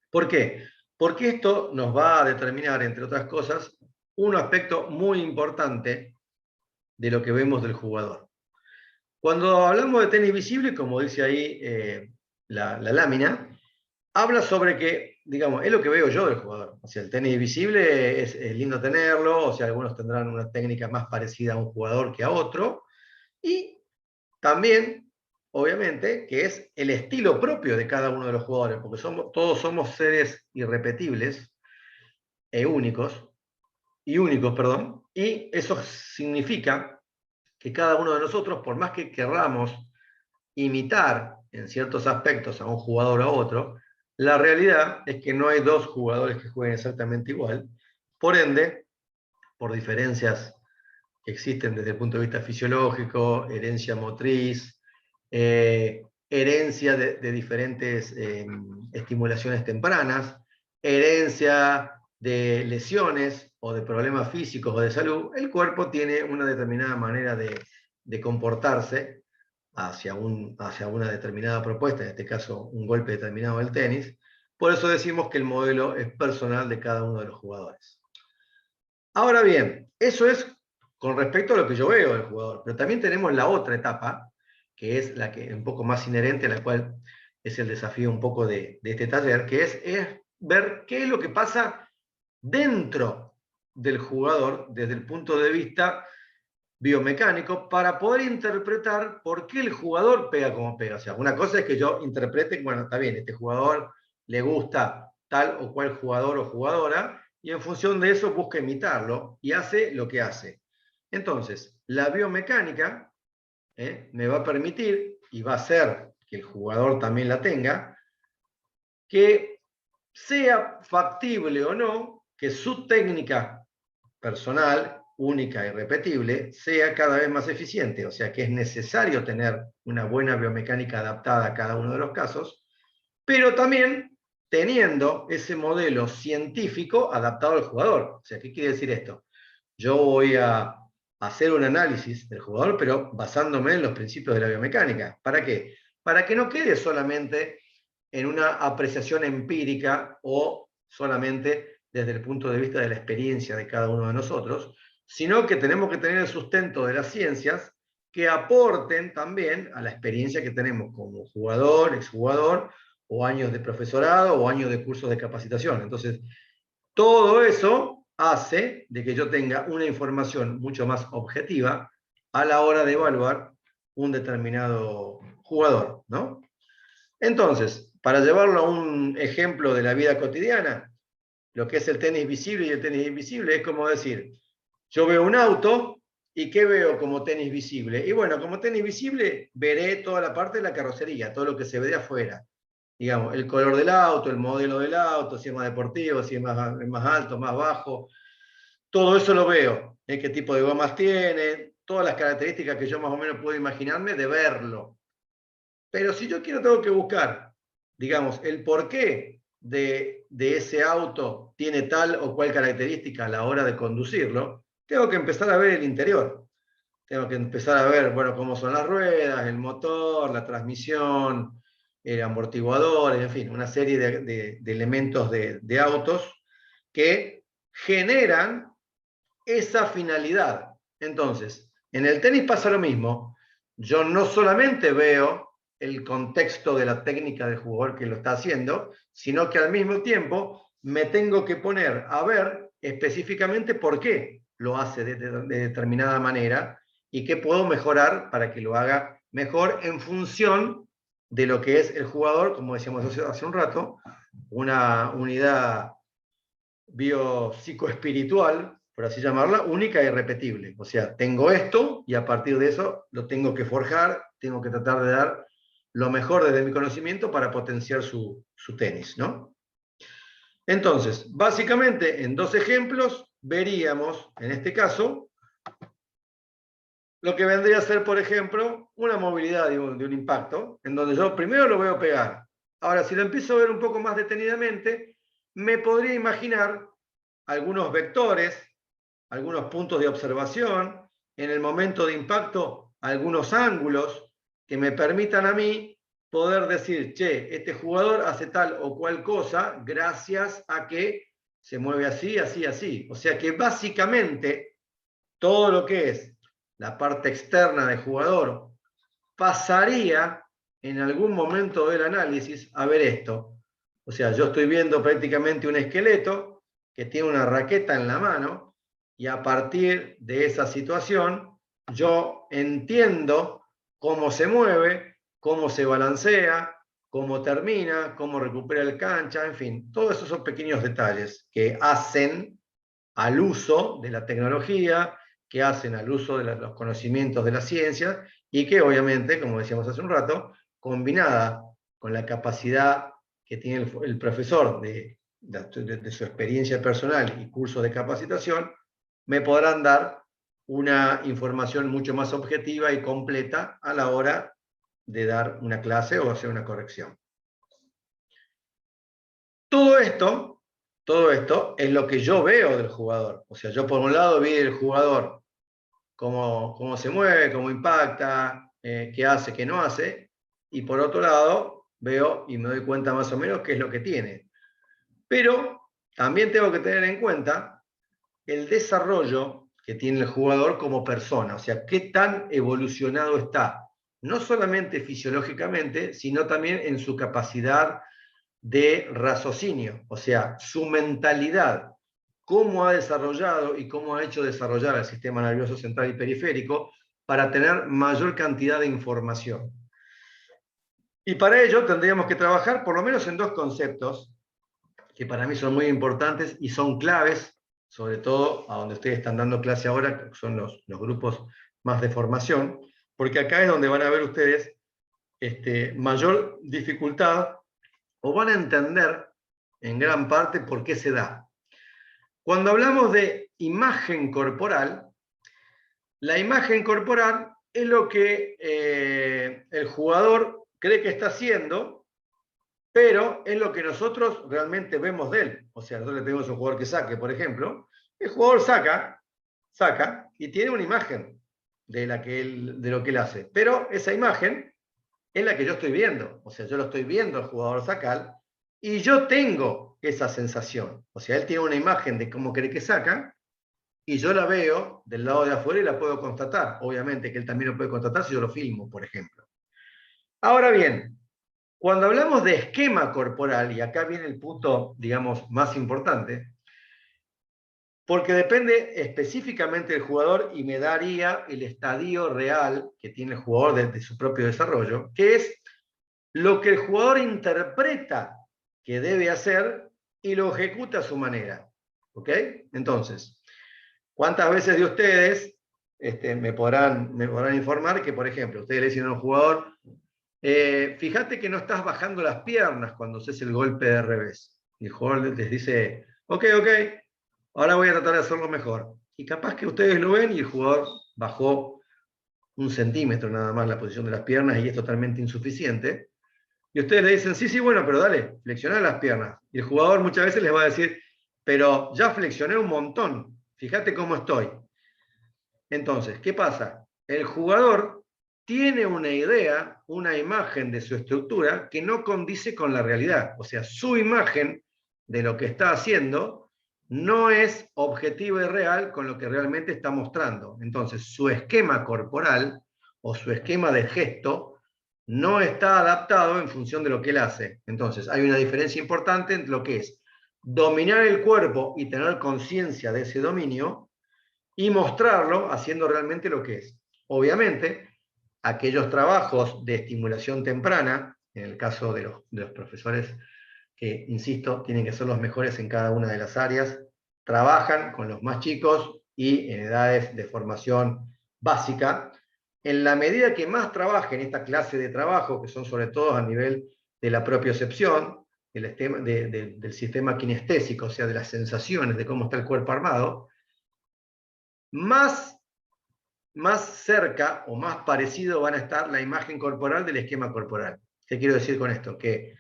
¿Por qué? Porque esto nos va a determinar, entre otras cosas, un aspecto muy importante de lo que vemos del jugador. Cuando hablamos de tenis visible, como dice ahí la lámina, habla sobre que, digamos, es lo que veo yo del jugador. O sea, el tenis visible es lindo tenerlo, o sea, algunos tendrán una técnica más parecida a un jugador que a otro, y también, obviamente, que es el estilo propio de cada uno de los jugadores, porque todos somos seres irrepetibles e únicos, perdón, y eso significa que cada uno de nosotros, por más que querramos imitar en ciertos aspectos a un jugador o a otro, la realidad es que no hay dos jugadores que jueguen exactamente igual. Por ende, por diferencias que existen desde el punto de vista fisiológico, herencia motriz, herencia de diferentes estimulaciones tempranas, herencia de lesiones o de problemas físicos o de salud, el cuerpo tiene una determinada manera de comportarse hacia una determinada propuesta, en este caso un golpe determinado del tenis. Por eso decimos que el modelo es personal de cada uno de los jugadores. Ahora bien, eso es con respecto a lo que yo veo del jugador, pero también tenemos la otra etapa, que es la que es un poco más inherente, a la cual es el desafío un poco de este taller, que es ver qué es lo que pasa dentro del jugador desde el punto de vista biomecánico para poder interpretar por qué el jugador pega como pega. O sea, una cosa es que yo interprete, bueno, está bien, este jugador le gusta tal o cual jugador o jugadora, y en función de eso busca imitarlo y hace lo que hace. Entonces, la biomecánica me va a permitir, y va a hacer que el jugador también la tenga, que sea factible o no que su técnica personal, única y repetible, sea cada vez más eficiente. O sea que es necesario tener una buena biomecánica adaptada a cada uno de los casos, pero también teniendo ese modelo científico adaptado al jugador. O sea, ¿qué quiere decir esto? Yo voy a hacer un análisis del jugador, pero basándome en los principios de la biomecánica. ¿Para qué? Para que no quede solamente en una apreciación empírica o solamente desde el punto de vista de la experiencia de cada uno de nosotros, sino que tenemos que tener el sustento de las ciencias que aporten también a la experiencia que tenemos como jugador, exjugador, o años de profesorado, o años de cursos de capacitación. Entonces, todo eso hace de que yo tenga una información mucho más objetiva a la hora de evaluar un determinado jugador, ¿no? Entonces, para llevarlo a un ejemplo de la vida cotidiana, lo que es el tenis visible y el tenis invisible es como decir, yo veo un auto y ¿qué veo como tenis visible? Y bueno, como tenis visible veré toda la parte de la carrocería, todo lo que se ve de afuera. Digamos, el color del auto, el modelo del auto, si es más deportivo, si es más alto, más bajo, todo eso lo veo. ¿Qué tipo de gomas tiene? todas las características que yo más o menos puedo imaginarme de verlo. Pero si yo quiero, tengo que buscar, digamos, el porqué de ese auto tiene tal o cual característica a la hora de conducirlo, tengo que empezar a ver el interior. Tengo que empezar a ver, bueno, cómo son las ruedas, el motor, la transmisión, el amortiguador, en fin, una serie de elementos de autos que generan esa finalidad. Entonces, en el tenis pasa lo mismo. Yo no solamente veo el contexto de la técnica del jugador que lo está haciendo, sino que al mismo tiempo me tengo que poner a ver específicamente por qué lo hace de determinada manera y qué puedo mejorar para que lo haga mejor en función de lo que es el jugador, como decíamos hace un rato, una unidad biopsicoespiritual, por así llamarla, única e irrepetible. O sea, tengo esto y a partir de eso lo tengo que forjar, tengo que tratar de dar lo mejor desde mi conocimiento para potenciar su tenis, ¿no? Entonces, básicamente, en dos ejemplos, veríamos, en este caso, lo que vendría a ser, por ejemplo, una movilidad de un impacto, en donde yo primero lo veo pegar. Ahora, si lo empiezo a ver un poco más detenidamente, me podría imaginar algunos vectores, algunos puntos de observación, en el momento de impacto, algunos ángulos que me permitan a mí poder decir, che, este jugador hace tal o cual cosa gracias a que se mueve así, así, así. O sea que básicamente todo lo que es la parte externa del jugador pasaría en algún momento del análisis a ver esto. O sea, yo estoy viendo prácticamente un esqueleto que tiene una raqueta en la mano y a partir de esa situación yo entiendo cómo se mueve, cómo se balancea, cómo termina, cómo recupera el cancha, en fin, todos esos son pequeños detalles que hacen al uso de la tecnología, que hacen al uso de los conocimientos de la ciencia y que obviamente, como decíamos hace un rato, combinada con la capacidad que tiene el profesor de su experiencia personal y curso de capacitación, me podrán dar una información mucho más objetiva y completa a la hora de dar una clase o hacer una corrección. Todo esto es lo que yo veo del jugador. O sea, yo por un lado vi el jugador cómo se mueve, cómo impacta, qué hace, qué no hace, y por otro lado veo y me doy cuenta más o menos qué es lo que tiene. Pero también tengo que tener en cuenta el desarrollo que tiene el jugador como persona, o sea, qué tan evolucionado está, no solamente fisiológicamente, sino también en su capacidad de raciocinio, o sea, su mentalidad, cómo ha desarrollado y cómo ha hecho desarrollar el sistema nervioso central y periférico para tener mayor cantidad de información. Y para ello tendríamos que trabajar por lo menos en dos conceptos que para mí son muy importantes y son claves, sobre todo a donde ustedes están dando clase ahora, que son los grupos más de formación, porque acá es donde van a ver ustedes mayor dificultad o van a entender en gran parte por qué se da. Cuando hablamos de imagen corporal, la imagen corporal es lo que el jugador cree que está haciendo, pero es lo que nosotros realmente vemos de él. O sea, nosotros le pedimos a un jugador que saque, por ejemplo, el jugador saca y tiene una imagen de lo que él hace. Pero esa imagen es la que yo estoy viendo. O sea, yo lo estoy viendo al jugador sacar y yo tengo esa sensación. O sea, él tiene una imagen de cómo cree que saca y yo la veo del lado de afuera y la puedo constatar. Obviamente que él también lo puede constatar si yo lo filmo, por ejemplo. Ahora bien, cuando hablamos de esquema corporal, y acá viene el punto, digamos, más importante, porque depende específicamente del jugador y me daría el estadio real que tiene el jugador de su propio desarrollo, que es lo que el jugador interpreta que debe hacer y lo ejecuta a su manera. ¿Ok? Entonces, ¿cuántas veces de ustedes me podrán informar que, por ejemplo, ustedes le dicen a un jugador, fíjate que no estás bajando las piernas cuando haces el golpe de revés? Y el jugador les dice, ok, ahora voy a tratar de hacerlo mejor. Y capaz que ustedes lo ven y el jugador bajó 1 centímetro nada más la posición de las piernas y es totalmente insuficiente. Y ustedes le dicen, sí, sí, bueno, pero dale, flexioná las piernas. Y el jugador muchas veces les va a decir, pero ya flexioné un montón, fíjate cómo estoy. Entonces, ¿qué pasa? El jugador tiene una idea, una imagen de su estructura que no condice con la realidad. O sea, su imagen de lo que está haciendo no es objetiva y real con lo que realmente está mostrando. Entonces, su esquema corporal o su esquema de gesto no está adaptado en función de lo que él hace. Entonces, hay una diferencia importante entre lo que es dominar el cuerpo y tener conciencia de ese dominio y mostrarlo haciendo realmente lo que es. Obviamente, aquellos trabajos de estimulación temprana, en el caso de los profesores que, insisto, tienen que ser los mejores en cada una de las áreas, trabajan con los más chicos y en edades de formación básica. En la medida que más trabajen esta clase de trabajo, que son sobre todo a nivel de la propiocepción, del sistema kinestésico, o sea, de las sensaciones de cómo está el cuerpo armado, más cerca o más parecido van a estar la imagen corporal del esquema corporal. ¿Qué quiero decir con esto? Que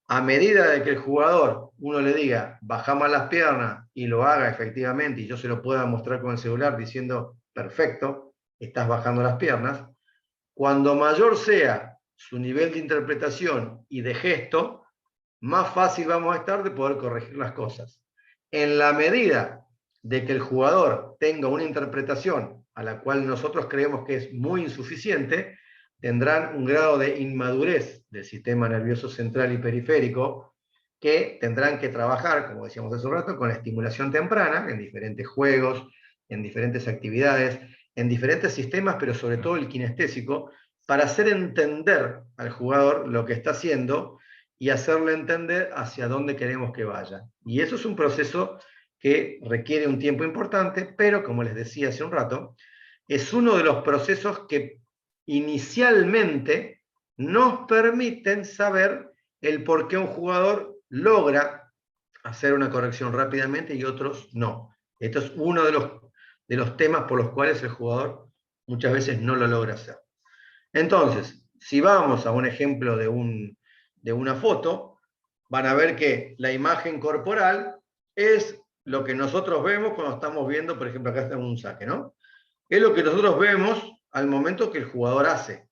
a medida de que el jugador, uno le diga, bajamos las piernas y lo haga efectivamente, y yo se lo pueda mostrar con el celular diciendo, perfecto, estás bajando las piernas, cuando mayor sea su nivel de interpretación y de gesto, más fácil vamos a estar de poder corregir las cosas. En la medida de que el jugador tenga una interpretación a la cual nosotros creemos que es muy insuficiente, tendrán un grado de inmadurez del sistema nervioso central y periférico que tendrán que trabajar, como decíamos hace un rato, con la estimulación temprana en diferentes juegos, en diferentes actividades, en diferentes sistemas, pero sobre todo el kinestésico, para hacer entender al jugador lo que está haciendo y hacerle entender hacia dónde queremos que vaya. Y eso es un proceso que requiere un tiempo importante, pero como les decía hace un rato, es uno de los procesos que inicialmente nos permiten saber el por qué un jugador logra hacer una corrección rápidamente y otros no. Esto es uno de los temas por los cuales el jugador muchas veces no lo logra hacer. Entonces, si vamos a un ejemplo de una foto, van a ver que la imagen corporal es lo que nosotros vemos cuando estamos viendo, por ejemplo, acá está un saque, ¿no? Es lo que nosotros vemos al momento que el jugador hace.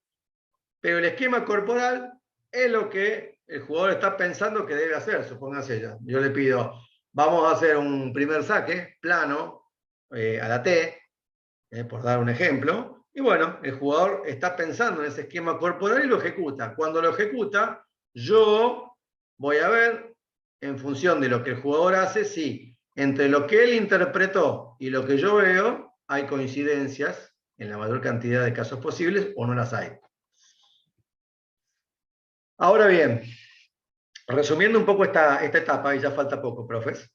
Pero el esquema corporal es lo que el jugador está pensando que debe hacer, supóngase ya. Yo le pido, vamos a hacer un primer saque, plano, a la T, por dar un ejemplo, y bueno, el jugador está pensando en ese esquema corporal y lo ejecuta. Cuando lo ejecuta, yo voy a ver, en función de lo que el jugador hace, si entre lo que él interpretó y lo que yo veo, hay coincidencias en la mayor cantidad de casos posibles o no las hay. Ahora bien, resumiendo un poco esta etapa, y ya falta poco, profes,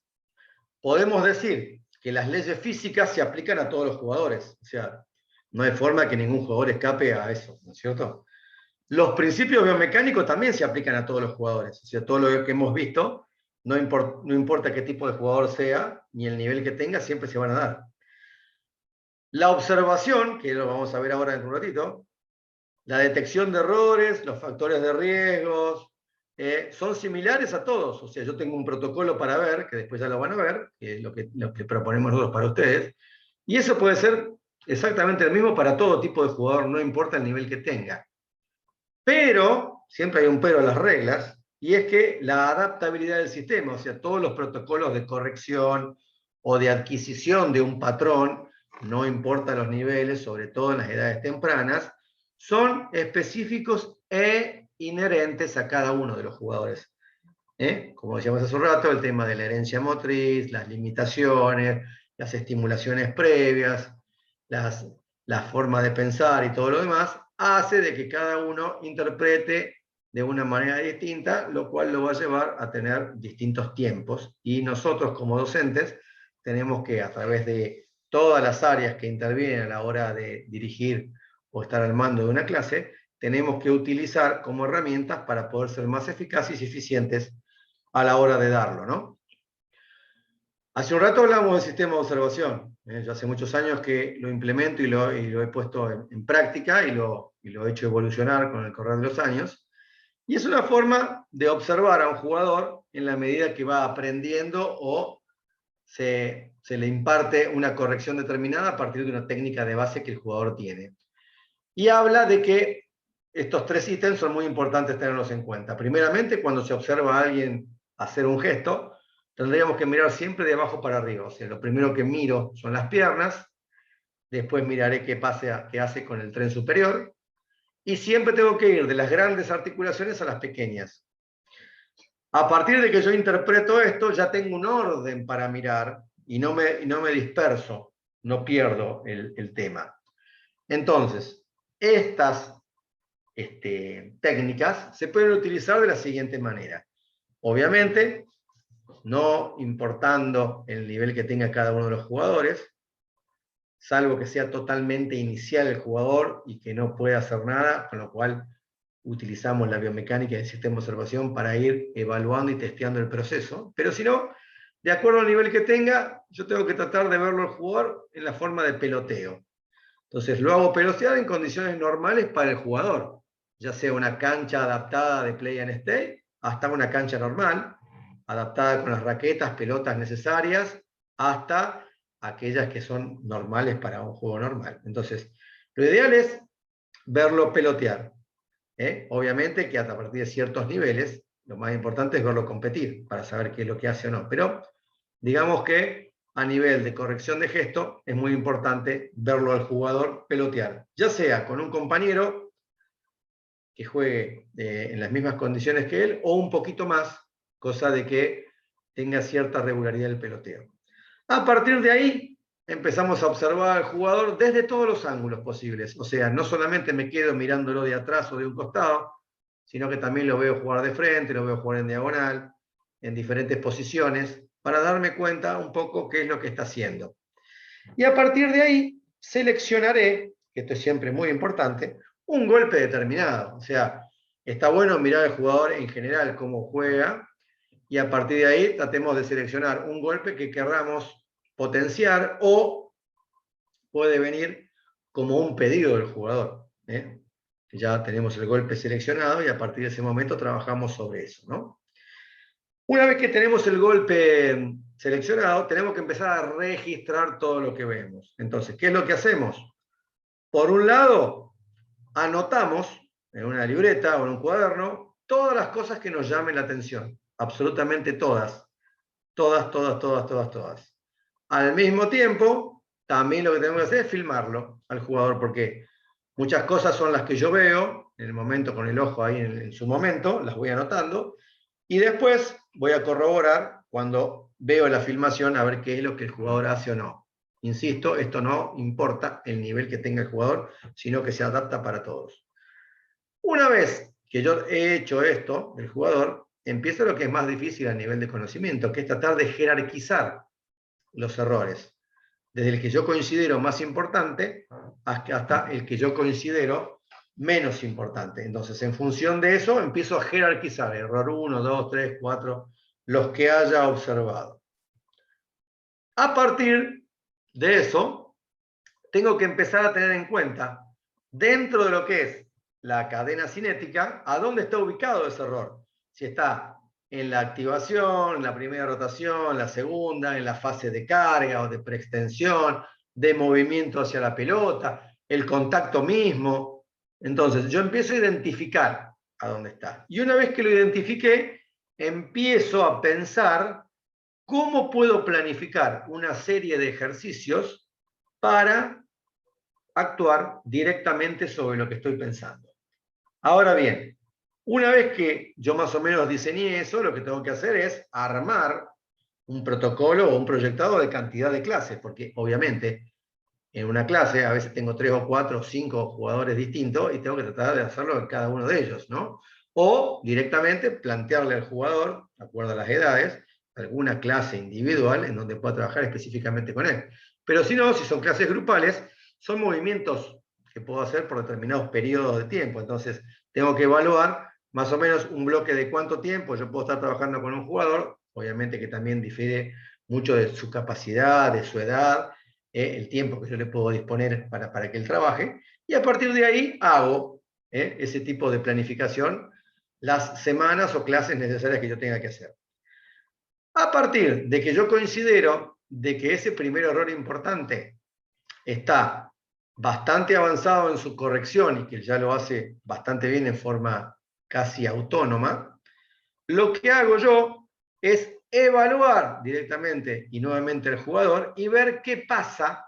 podemos decir que las leyes físicas se aplican a todos los jugadores. O sea, no hay forma que ningún jugador escape a eso, ¿no es cierto? Los principios biomecánicos también se aplican a todos los jugadores. O sea, todo lo que hemos visto, no importa qué tipo de jugador sea, ni el nivel que tenga, siempre se van a dar. La observación, que lo vamos a ver ahora en un ratito, la detección de errores, los factores de riesgos, son similares a todos. O sea, yo tengo un protocolo para ver, que después ya lo van a ver, que es lo que proponemos nosotros para ustedes, y eso puede ser exactamente el mismo para todo tipo de jugador, no importa el nivel que tenga. Pero, siempre hay un pero a las reglas, y es que la adaptabilidad del sistema, o sea, todos los protocolos de corrección o de adquisición de un patrón, no importa los niveles, sobre todo en las edades tempranas, son específicos e inherentes a cada uno de los jugadores. Como decíamos hace un rato, el tema de la herencia motriz, las limitaciones, las estimulaciones previas, la forma de pensar y todo lo demás, hace de que cada uno interprete de una manera distinta, lo cual lo va a llevar a tener distintos tiempos. Y nosotros como docentes tenemos que, a través de todas las áreas que intervienen a la hora de dirigir o estar al mando de una clase, tenemos que utilizar como herramientas para poder ser más eficaces y eficientes a la hora de darlo, ¿no? Hace un rato hablamos del sistema de observación. Yo hace muchos años que lo implemento y lo he puesto en práctica y lo he hecho evolucionar con el correr de los años. Y es una forma de observar a un jugador en la medida que va aprendiendo o se le imparte una corrección determinada a partir de una técnica de base que el jugador tiene. Y habla de que estos 3 ítems son muy importantes tenerlos en cuenta. Primeramente, cuando se observa a alguien hacer un gesto, tendríamos que mirar siempre de abajo para arriba. O sea, lo primero que miro son las piernas, después miraré qué hace con el tren superior, y siempre tengo que ir de las grandes articulaciones a las pequeñas. A partir de que yo interpreto esto, ya tengo un orden para mirar y no me disperso, no pierdo el tema. Entonces, estas técnicas se pueden utilizar de la siguiente manera. Obviamente, no importando el nivel que tenga cada uno de los jugadores, salvo que sea totalmente inicial el jugador y que no pueda hacer nada, con lo cual utilizamos la biomecánica del sistema de observación para ir evaluando y testeando el proceso. Pero si no, de acuerdo al nivel que tenga, yo tengo que tratar de verlo al jugador en la forma de peloteo. Entonces lo hago pelotear en condiciones normales para el jugador, ya sea una cancha adaptada de play and stay, hasta una cancha normal, adaptada con las raquetas, pelotas necesarias, hasta aquellas que son normales para un juego normal. Entonces, lo ideal es verlo pelotear. Obviamente que a partir de ciertos niveles, lo más importante es verlo competir, para saber qué es lo que hace o no. Pero digamos que a nivel de corrección de gesto, es muy importante verlo al jugador pelotear, ya sea con un compañero que juegue en las mismas condiciones que él, o un poquito más, cosa de que tenga cierta regularidad el peloteo. A partir de ahí, empezamos a observar al jugador desde todos los ángulos posibles. O sea, no solamente me quedo mirándolo de atrás o de un costado, sino que también lo veo jugar de frente, lo veo jugar en diagonal, en diferentes posiciones, para darme cuenta un poco qué es lo que está haciendo. Y a partir de ahí, seleccionaré, que esto es siempre muy importante, un golpe determinado. O sea, está bueno mirar al jugador en general cómo juega, y a partir de ahí tratemos de seleccionar un golpe que querramos potenciar, o puede venir como un pedido del jugador. Ya tenemos el golpe seleccionado y a partir de ese momento trabajamos sobre eso, ¿no? Una vez que tenemos el golpe seleccionado, tenemos que empezar a registrar todo lo que vemos. Entonces, ¿qué es lo que hacemos? Por un lado, anotamos en una libreta o en un cuaderno todas las cosas que nos llamen la atención. Absolutamente todas. Todas, todas, todas, todas, todas. Al mismo tiempo, también lo que tenemos que hacer es filmarlo al jugador, porque muchas cosas son las que yo veo en el momento, con el ojo ahí en su momento, las voy anotando, y después voy a corroborar cuando veo la filmación a ver qué es lo que el jugador hace o no. Insisto, esto no importa el nivel que tenga el jugador, sino que se adapta para todos. Una vez que yo he hecho esto del jugador, empieza lo que es más difícil a nivel de conocimiento, que es tratar de jerarquizar los errores, desde el que yo considero más importante hasta el que yo considero menos importante. Entonces, en función de eso, empiezo a jerarquizar error 1, 2, 3, 4, los que haya observado. A partir de eso, tengo que empezar a tener en cuenta, dentro de lo que es la cadena cinética, a dónde está ubicado ese error. Si está en la activación, en la primera rotación, la segunda, en la fase de carga o de preextensión, de movimiento hacia la pelota, el contacto mismo. Entonces, yo empiezo a identificar a dónde está. Y una vez que lo identifiqué, empiezo a pensar cómo puedo planificar una serie de ejercicios para actuar directamente sobre lo que estoy pensando. Ahora bien, una vez que yo más o menos diseñé eso, lo que tengo que hacer es armar un protocolo o un proyectado de cantidad de clases, porque obviamente en una clase a veces tengo 3 o 4 o 5 jugadores distintos y tengo que tratar de hacerlo en cada uno de ellos, ¿no? O directamente plantearle al jugador, de acuerdo a las edades, alguna clase individual en donde pueda trabajar específicamente con él. Pero si no, si son clases grupales, son movimientos que puedo hacer por determinados periodos de tiempo. Entonces, tengo que evaluar más o menos un bloque de cuánto tiempo yo puedo estar trabajando con un jugador, obviamente que también difiere mucho de su capacidad, de su edad, el tiempo que yo le puedo disponer para que él trabaje, y a partir de ahí hago ese tipo de planificación, las semanas o clases necesarias que yo tenga que hacer. A partir de que yo considero de que ese primer error importante está bastante avanzado en su corrección y que ya lo hace bastante bien en forma casi autónoma, lo que hago yo es evaluar directamente y nuevamente al jugador y ver qué pasa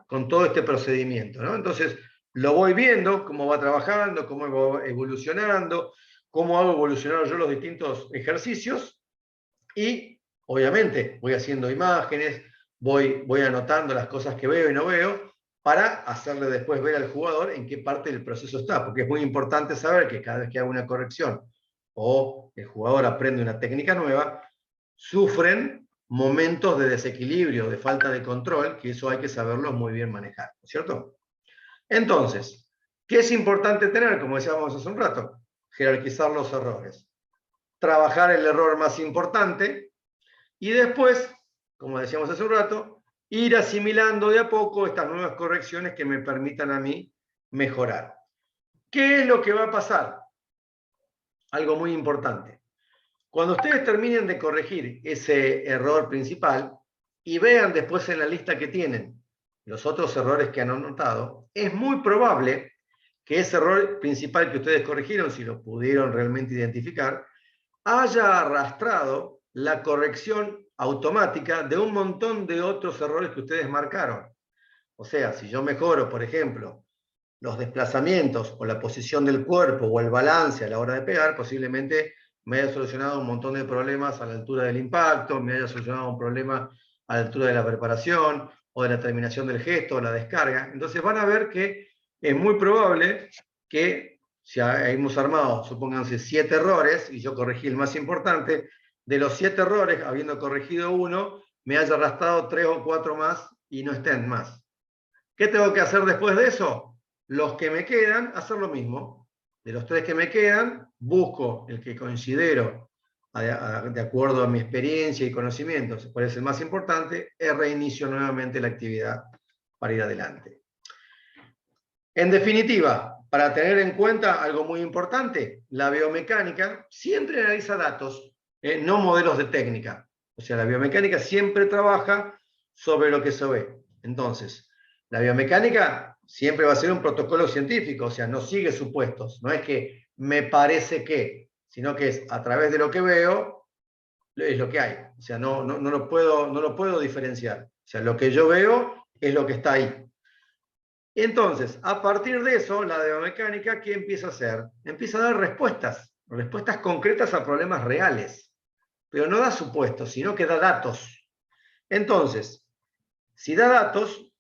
con todo este procedimiento, ¿no? Entonces, lo voy viendo, cómo va trabajando, cómo va evolucionando, cómo hago evolucionar yo los distintos ejercicios y, obviamente, voy haciendo imágenes, voy anotando las cosas que veo y no veo para hacerle después ver al jugador en qué parte del proceso está, porque es muy importante saber que cada vez que hago una corrección o el jugador aprende una técnica nueva, sufren momentos de desequilibrio, de falta de control, que eso hay que saberlo muy bien manejar, ¿no es cierto? Entonces, ¿qué es importante tener? Como decíamos hace un rato, jerarquizar los errores. Trabajar el error más importante y después, como decíamos hace un rato, ir asimilando de a poco estas nuevas correcciones que me permitan a mí mejorar. ¿Qué es lo que va a pasar? Algo muy importante. Cuando ustedes terminen de corregir ese error principal y vean después en la lista que tienen los otros errores que han anotado, es muy probable que ese error principal que ustedes corrigieron, si lo pudieron realmente identificar, haya arrastrado la corrección automática de un montón de otros errores que ustedes marcaron. O sea, si yo mejoro, por ejemplo, los desplazamientos o la posición del cuerpo o el balance a la hora de pegar, posiblemente me haya solucionado un montón de problemas a la altura del impacto, me haya solucionado un problema a la altura de la preparación o de la terminación del gesto o la descarga. Entonces van a ver que es muy probable que si hemos armado, supónganse, 7 errores, y yo corregí el más importante, de los 7 errores, habiendo corregido uno, me haya arrastrado 3 o 4 más y no estén más. ¿Qué tengo que hacer después de eso? Los que me quedan, hacer lo mismo. De los 3 que me quedan, busco el que considero, de acuerdo a mi experiencia y conocimientos, cuál es el más importante, y reinicio nuevamente la actividad para ir adelante. En definitiva, para tener en cuenta algo muy importante, la biomecánica siempre analiza datos, no modelos de técnica. O sea, la biomecánica siempre trabaja sobre lo que se ve. Entonces, la biomecánica siempre va a ser un protocolo científico, o sea, no sigue supuestos. No es que me parece que, sino que es a través de lo que veo, es lo que hay. O sea, no lo puedo diferenciar. O sea, lo que yo veo es lo que está ahí. Entonces, a partir de eso, la biomecánica, ¿qué empieza a hacer? Empieza a dar respuestas concretas a problemas reales, pero no da supuestos, sino que da datos. Entonces, si da datos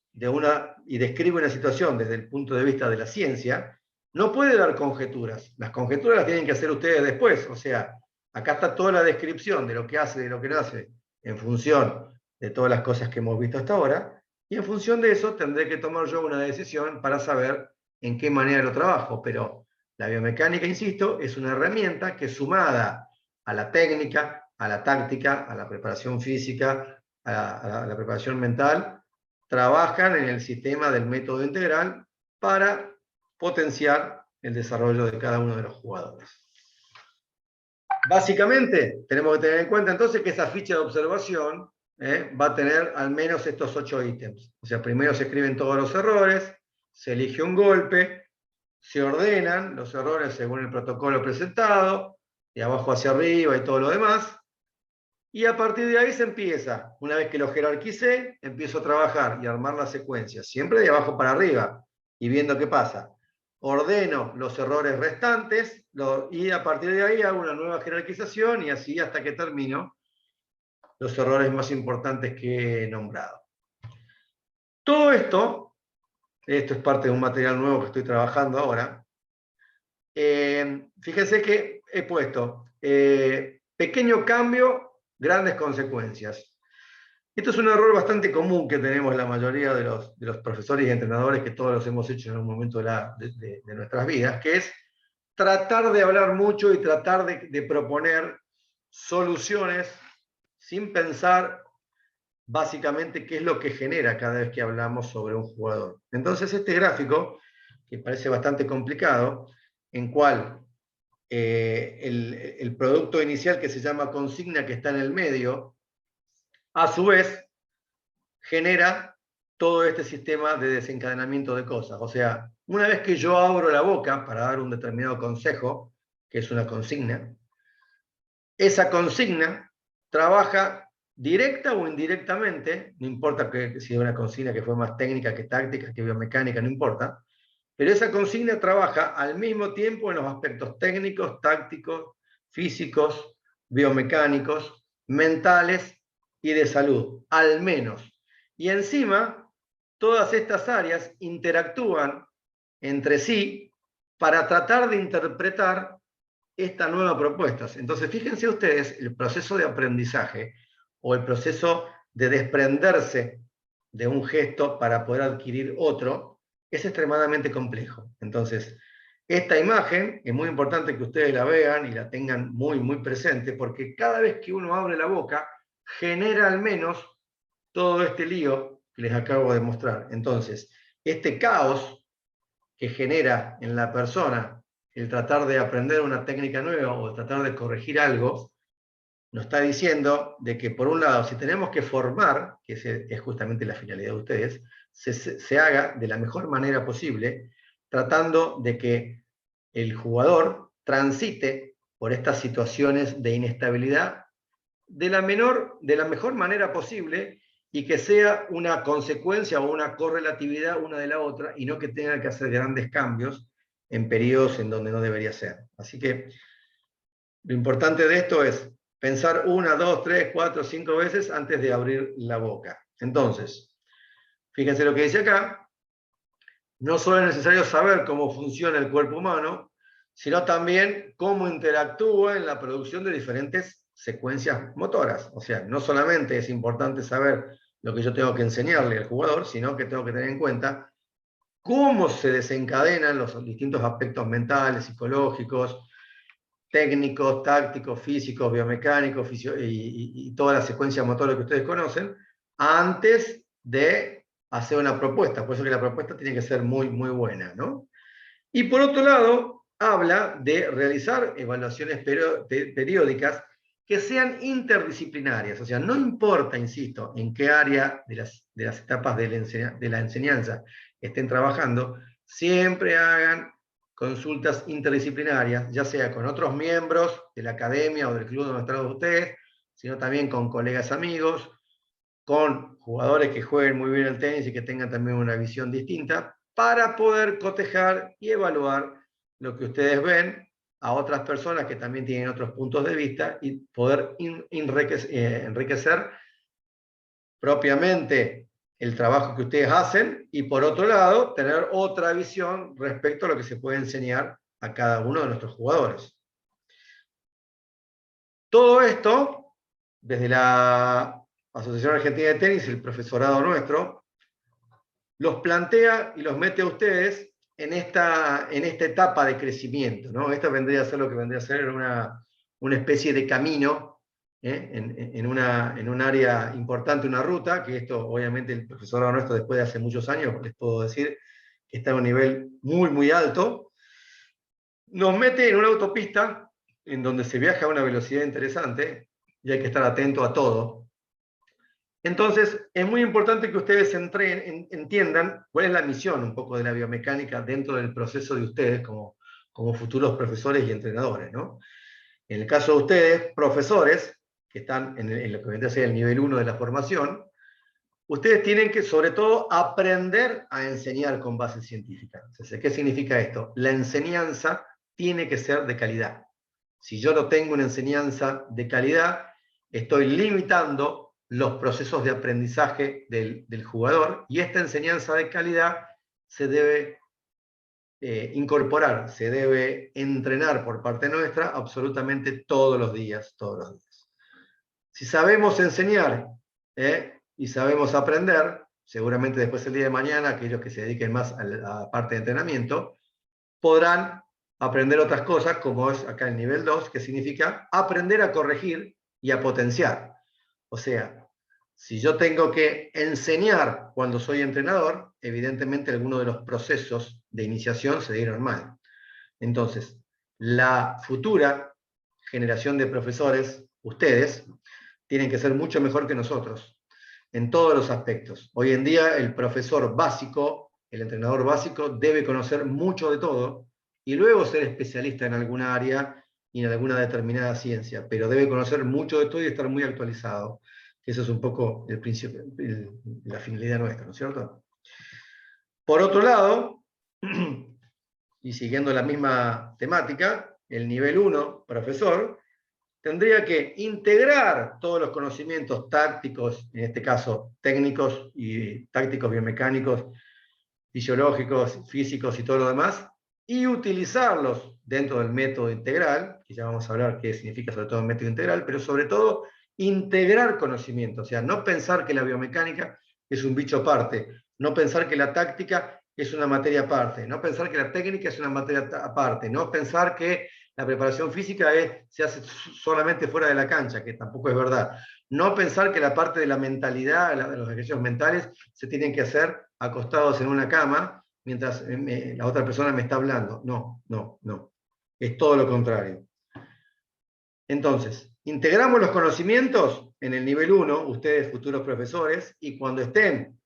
y describe una situación desde el punto de vista de la ciencia, no puede dar conjeturas. Las conjeturas las tienen que hacer ustedes después. O sea, acá está toda la descripción de lo que hace y de lo que no hace en función de todas las cosas que hemos visto hasta ahora. Y en función de eso tendré que tomar yo una decisión para saber en qué manera lo trabajo. Pero la biomecánica, insisto, es una herramienta que sumada a la técnica, a la táctica, a la preparación física, a la preparación mental, trabajan en el sistema del método integral para potenciar el desarrollo de cada uno de los jugadores. Básicamente, tenemos que tener en cuenta entonces que esa ficha de observación va a tener al menos estos 8 ítems. O sea, primero se escriben todos los errores, se elige un golpe, se ordenan los errores según el protocolo presentado, de abajo hacia arriba y todo lo demás, y a partir de ahí se empieza. Una vez que lo jerarquicé, empiezo a trabajar y a armar la secuencia, siempre de abajo para arriba, y viendo qué pasa. Ordeno los errores restantes, y a partir de ahí hago una nueva jerarquización, y así hasta que termino los errores más importantes que he nombrado. Todo esto es parte de un material nuevo que estoy trabajando ahora. Fíjense que he puesto pequeño cambio, grandes consecuencias. Esto es un error bastante común que tenemos la mayoría de los profesores y entrenadores, que todos los hemos hecho en algún momento de nuestras vidas, que es tratar de hablar mucho y tratar de proponer soluciones sin pensar básicamente qué es lo que genera cada vez que hablamos sobre un jugador. Entonces este gráfico, que parece bastante complicado, en cual el producto inicial que se llama consigna, que está en el medio, a su vez genera todo este sistema de desencadenamiento de cosas. O sea, una vez que yo abro la boca para dar un determinado consejo, que es una consigna, esa consigna trabaja directa o indirectamente, no importa que si es una consigna que fue más técnica que táctica, que biomecánica, no importa, pero esa consigna trabaja al mismo tiempo en los aspectos técnicos, tácticos, físicos, biomecánicos, mentales y de salud, al menos. Y encima, todas estas áreas interactúan entre sí para tratar de interpretar esta nueva propuesta. Entonces, fíjense ustedes, el proceso de aprendizaje o el proceso de desprenderse de un gesto para poder adquirir otro es extremadamente complejo. Entonces, esta imagen es muy importante que ustedes la vean y la tengan muy, muy presente, porque cada vez que uno abre la boca, genera al menos todo este lío que les acabo de mostrar. Entonces, este caos que genera en la persona el tratar de aprender una técnica nueva o el tratar de corregir algo, nos está diciendo de que, por un lado, si tenemos que formar, que es justamente la finalidad de ustedes, se haga de la mejor manera posible, tratando de que el jugador transite por estas situaciones de inestabilidad de la mejor manera posible y que sea una consecuencia o una correlatividad una de la otra y no que tenga que hacer grandes cambios en periodos en donde no debería ser. Así que lo importante de esto es pensar 1, 2, 3, 4, 5 veces antes de abrir la boca. Entonces, fíjense lo que dice acá. No solo es necesario saber cómo funciona el cuerpo humano, sino también cómo interactúa en la producción de diferentes secuencias motoras. O sea, no solamente es importante saber lo que yo tengo que enseñarle al jugador, sino que tengo que tener en cuenta cómo se desencadenan los distintos aspectos mentales, psicológicos, técnicos, tácticos, físicos, biomecánicos y toda la secuencia motora que ustedes conocen, antes de hacer una propuesta. Por eso que la propuesta tiene que ser muy, muy buena, ¿no? Y por otro lado, habla de realizar evaluaciones periódicas que sean interdisciplinarias. O sea, no importa, insisto, en qué área de las etapas de la enseñanza estén trabajando, siempre hagan consultas interdisciplinarias, ya sea con otros miembros de la academia o del club donde están ustedes, sino también con colegas amigos, con jugadores que jueguen muy bien el tenis y que tengan también una visión distinta, para poder cotejar y evaluar lo que ustedes ven a otras personas que también tienen otros puntos de vista y poder enriquecer propiamente el trabajo que ustedes hacen y, por otro lado, tener otra visión respecto a lo que se puede enseñar a cada uno de nuestros jugadores. Todo esto, desde la Asociación Argentina de Tenis, el profesorado nuestro, los plantea y los mete a ustedes en esta etapa de crecimiento, ¿no? Esta vendría a ser lo que vendría a ser una especie de camino, en un área importante, una ruta, que esto obviamente el profesorado nuestro después de hace muchos años, les puedo decir, que está a un nivel muy, muy alto, nos mete en una autopista en donde se viaja a una velocidad interesante y hay que estar atento a todo. Entonces, es muy importante que ustedes entiendan cuál es la misión un poco de la biomecánica dentro del proceso de ustedes como futuros profesores y entrenadores, ¿no? En el caso de ustedes, profesores, que están en lo que vendría a ser el nivel 1 de la formación, ustedes tienen que, sobre todo, aprender a enseñar con base científica. Entonces, ¿qué significa esto? La enseñanza tiene que ser de calidad. Si yo no tengo una enseñanza de calidad, estoy limitando los procesos de aprendizaje del jugador, y esta enseñanza de calidad se debe incorporar, se debe entrenar por parte nuestra absolutamente todos los días, todos los días. Si sabemos enseñar y sabemos aprender, seguramente después el día de mañana, aquellos que se dediquen más a la parte de entrenamiento, podrán aprender otras cosas, como es acá el nivel 2, que significa aprender a corregir y a potenciar. O sea, Si yo tengo que enseñar cuando soy entrenador, evidentemente algunos de los procesos de iniciación se dieron mal. Entonces, la futura generación de profesores, ustedes, tienen que ser mucho mejor que nosotros, en todos los aspectos. Hoy en día el profesor básico, el entrenador básico, debe conocer mucho de todo y luego ser especialista en alguna área y en alguna determinada ciencia, pero debe conocer mucho de todo y estar muy actualizado. Eso es un poco el principio, la finalidad nuestra, ¿no es cierto? Por otro lado, y siguiendo la misma temática, el nivel 1, profesor, tendría que integrar todos los conocimientos tácticos, en este caso técnicos y tácticos biomecánicos, fisiológicos, físicos y todo lo demás, y utilizarlos dentro del método integral, que ya vamos a hablar qué significa sobre todo el método integral, pero sobre todo integrar conocimiento, o sea, no pensar que la biomecánica es un bicho aparte, no pensar que la táctica es una materia aparte, no pensar que la técnica es una materia aparte, no pensar que la preparación física se hace solamente fuera de la cancha, que tampoco es verdad. No pensar que la parte de la mentalidad, de los ejercicios mentales, se tienen que hacer acostados en una cama mientras la otra persona me está hablando. No, no, no. Es todo lo contrario. Entonces, integramos los conocimientos en el nivel 1, ustedes futuros profesores, y cuando estén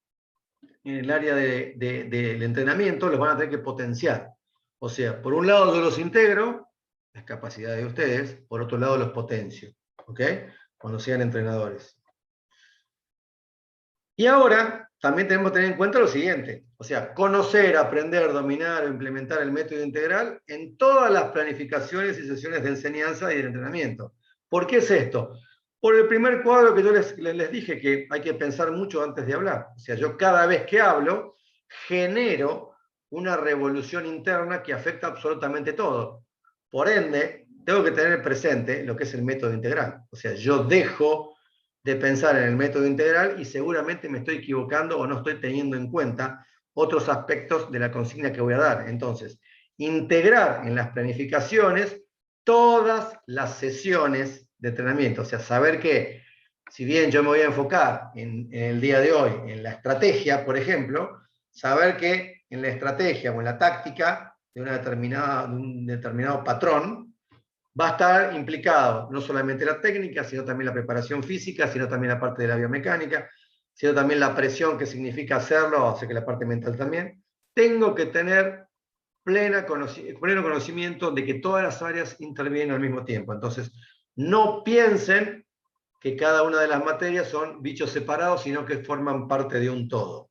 en el área del entrenamiento, los van a tener que potenciar. O sea, por un lado yo los integro, las capacidades de ustedes, por otro lado los potencio, ¿ok? Cuando sean entrenadores. Y ahora también tenemos que tener en cuenta lo siguiente, o sea, conocer, aprender, dominar o implementar el método integral en todas las planificaciones y sesiones de enseñanza y de entrenamiento. ¿Por qué es esto? Por el primer cuadro que yo les dije que hay que pensar mucho antes de hablar. O sea, yo cada vez que hablo genero una revolución interna que afecta absolutamente todo. Por ende, tengo que tener presente lo que es el método integral. O sea, yo dejo de pensar en el método integral y seguramente me estoy equivocando o no estoy teniendo en cuenta otros aspectos de la consigna que voy a dar. Entonces, integrar en las planificaciones todas las sesiones de entrenamiento, o sea, saber que si bien yo me voy a enfocar en el día de hoy en la estrategia, por ejemplo, saber que en la estrategia o en la táctica de un determinado patrón, va a estar implicado no solamente la técnica, sino también la preparación física, sino también la parte de la biomecánica, sino también la presión que significa hacerlo, o sea que la parte mental también. Tengo que tener pleno conocimiento de que todas las áreas intervienen al mismo tiempo. Entonces, no piensen que cada una de las materias son bichos separados, sino que forman parte de un todo.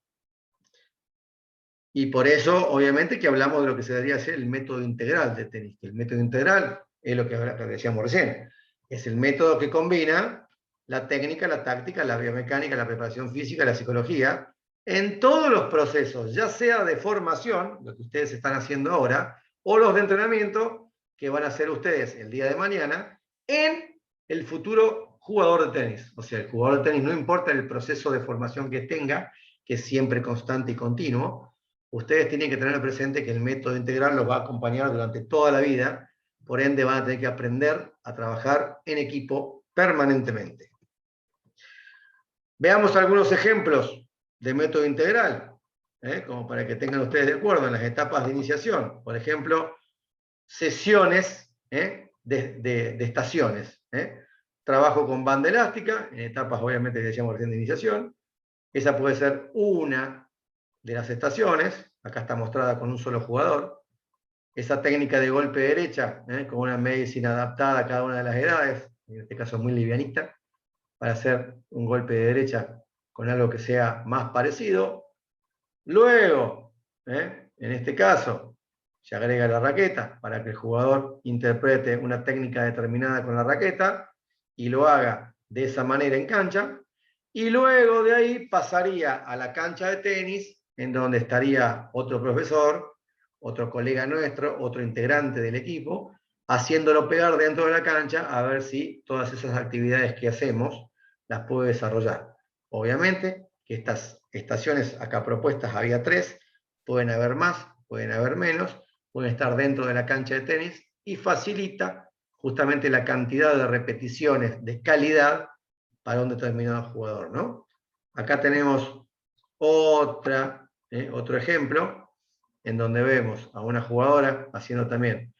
Y por eso, obviamente, que hablamos de lo que se debería ser el método integral de tenis. El método integral es lo que decíamos recién. Es el método que combina la técnica, la táctica, la biomecánica, la preparación física, la psicología, en todos los procesos, ya sea de formación, lo que ustedes están haciendo ahora, o los de entrenamiento que van a hacer ustedes el día de mañana, en el futuro jugador de tenis. O sea, el jugador de tenis no importa el proceso de formación que tenga, que es siempre constante y continuo, ustedes tienen que tener presente que el método integral los va a acompañar durante toda la vida, por ende van a tener que aprender a trabajar en equipo permanentemente. Veamos algunos ejemplos de método integral, como para que tengan ustedes de acuerdo en las etapas de iniciación. Por ejemplo, sesiones de estaciones. Trabajo con banda elástica, en etapas obviamente que decíamos recién de iniciación. Esa puede ser una de las estaciones, acá está mostrada con un solo jugador. Esa técnica de golpe derecha, con una medicina adaptada a cada una de las edades, en este caso muy livianita, para hacer un golpe de derecha con algo que sea más parecido. Luego, en este caso, se agrega la raqueta para que el jugador interprete una técnica determinada con la raqueta y lo haga de esa manera en cancha. Y luego de ahí pasaría a la cancha de tenis, en donde estaría otro profesor, otro colega nuestro, otro integrante del equipo, haciéndolo pegar dentro de la cancha a ver si todas esas actividades que hacemos las puede desarrollar. Obviamente que estas estaciones acá propuestas había 3, pueden haber más, pueden haber menos, pueden estar dentro de la cancha de tenis y facilita justamente la cantidad de repeticiones de calidad para un determinado jugador, ¿no? Acá tenemos otro ejemplo, en donde vemos a una jugadora haciendo también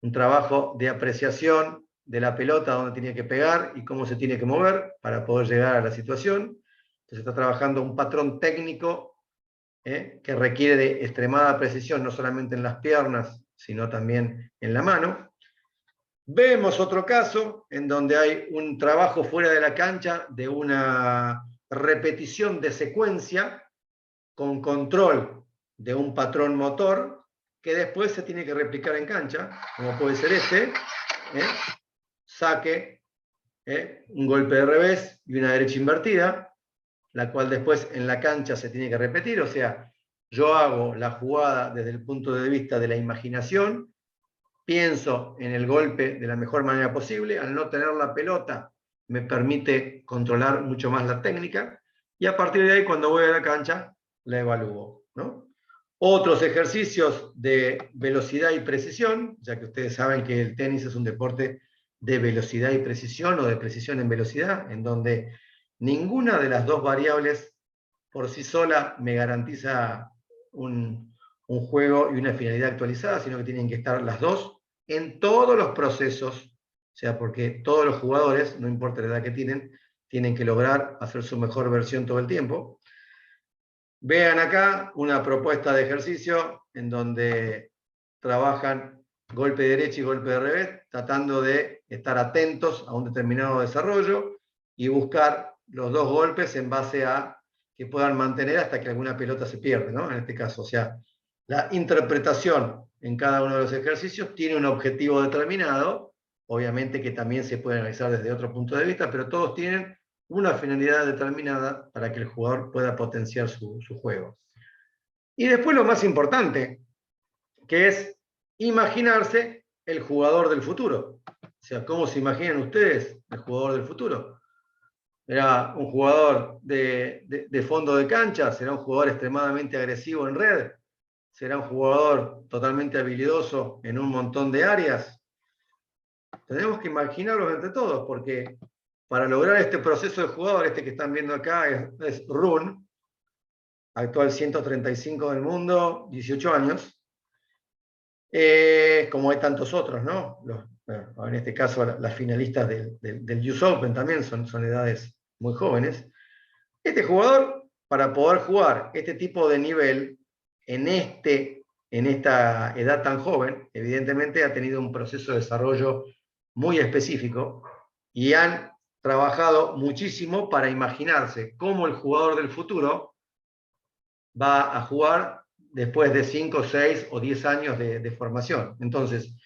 un trabajo de apreciación de la pelota, dónde tiene que pegar y cómo se tiene que mover para poder llegar a la situación. Entonces está trabajando un patrón técnico que requiere de extremada precisión, no solamente en las piernas, sino también en la mano. Vemos otro caso en donde hay un trabajo fuera de la cancha de una repetición de secuencia con control de un patrón motor que después se tiene que replicar en cancha, como puede ser saque, un golpe de revés y una derecha invertida, la cual después en la cancha se tiene que repetir. O sea, yo hago la jugada desde el punto de vista de la imaginación, pienso en el golpe de la mejor manera posible, al no tener la pelota me permite controlar mucho más la técnica, y a partir de ahí cuando voy a la cancha la evalúo, ¿no? Otros ejercicios de velocidad y precisión, ya que ustedes saben que el tenis es un deporte de velocidad y precisión, o de precisión en velocidad, en donde ninguna de las dos variables por sí sola me garantiza un juego y una finalidad actualizada, sino que tienen que estar las dos en todos los procesos, o sea, porque todos los jugadores, no importa la edad que tienen que lograr hacer su mejor versión todo el tiempo. Vean acá una propuesta de ejercicio en donde trabajan golpe de derecha y golpe de revés, tratando de estar atentos a un determinado desarrollo y buscar los dos golpes en base a que puedan mantener hasta que alguna pelota se pierde, ¿no? En este caso, o sea, la interpretación en cada uno de los ejercicios tiene un objetivo determinado, obviamente que también se puede analizar desde otro punto de vista, pero todos tienen una finalidad determinada para que el jugador pueda potenciar su juego. Y después lo más importante, que es imaginarse el jugador del futuro. O sea, ¿cómo se imaginan ustedes el jugador del futuro? ¿Será un jugador de fondo de cancha? ¿Será un jugador extremadamente agresivo en red? ¿Será un jugador totalmente habilidoso en un montón de áreas? Tenemos que imaginarlos entre todos, porque para lograr este proceso de jugador, este que están viendo acá es Rune, actual 135 del mundo, 18 años, como hay tantos otros, ¿no? En este caso las finalistas del US Open también son edades muy jóvenes. Este jugador, para poder jugar este tipo de nivel en esta edad tan joven, evidentemente ha tenido un proceso de desarrollo muy específico y han trabajado muchísimo para imaginarse cómo el jugador del futuro va a jugar después de 5, 6 o 10 años de formación. Entonces,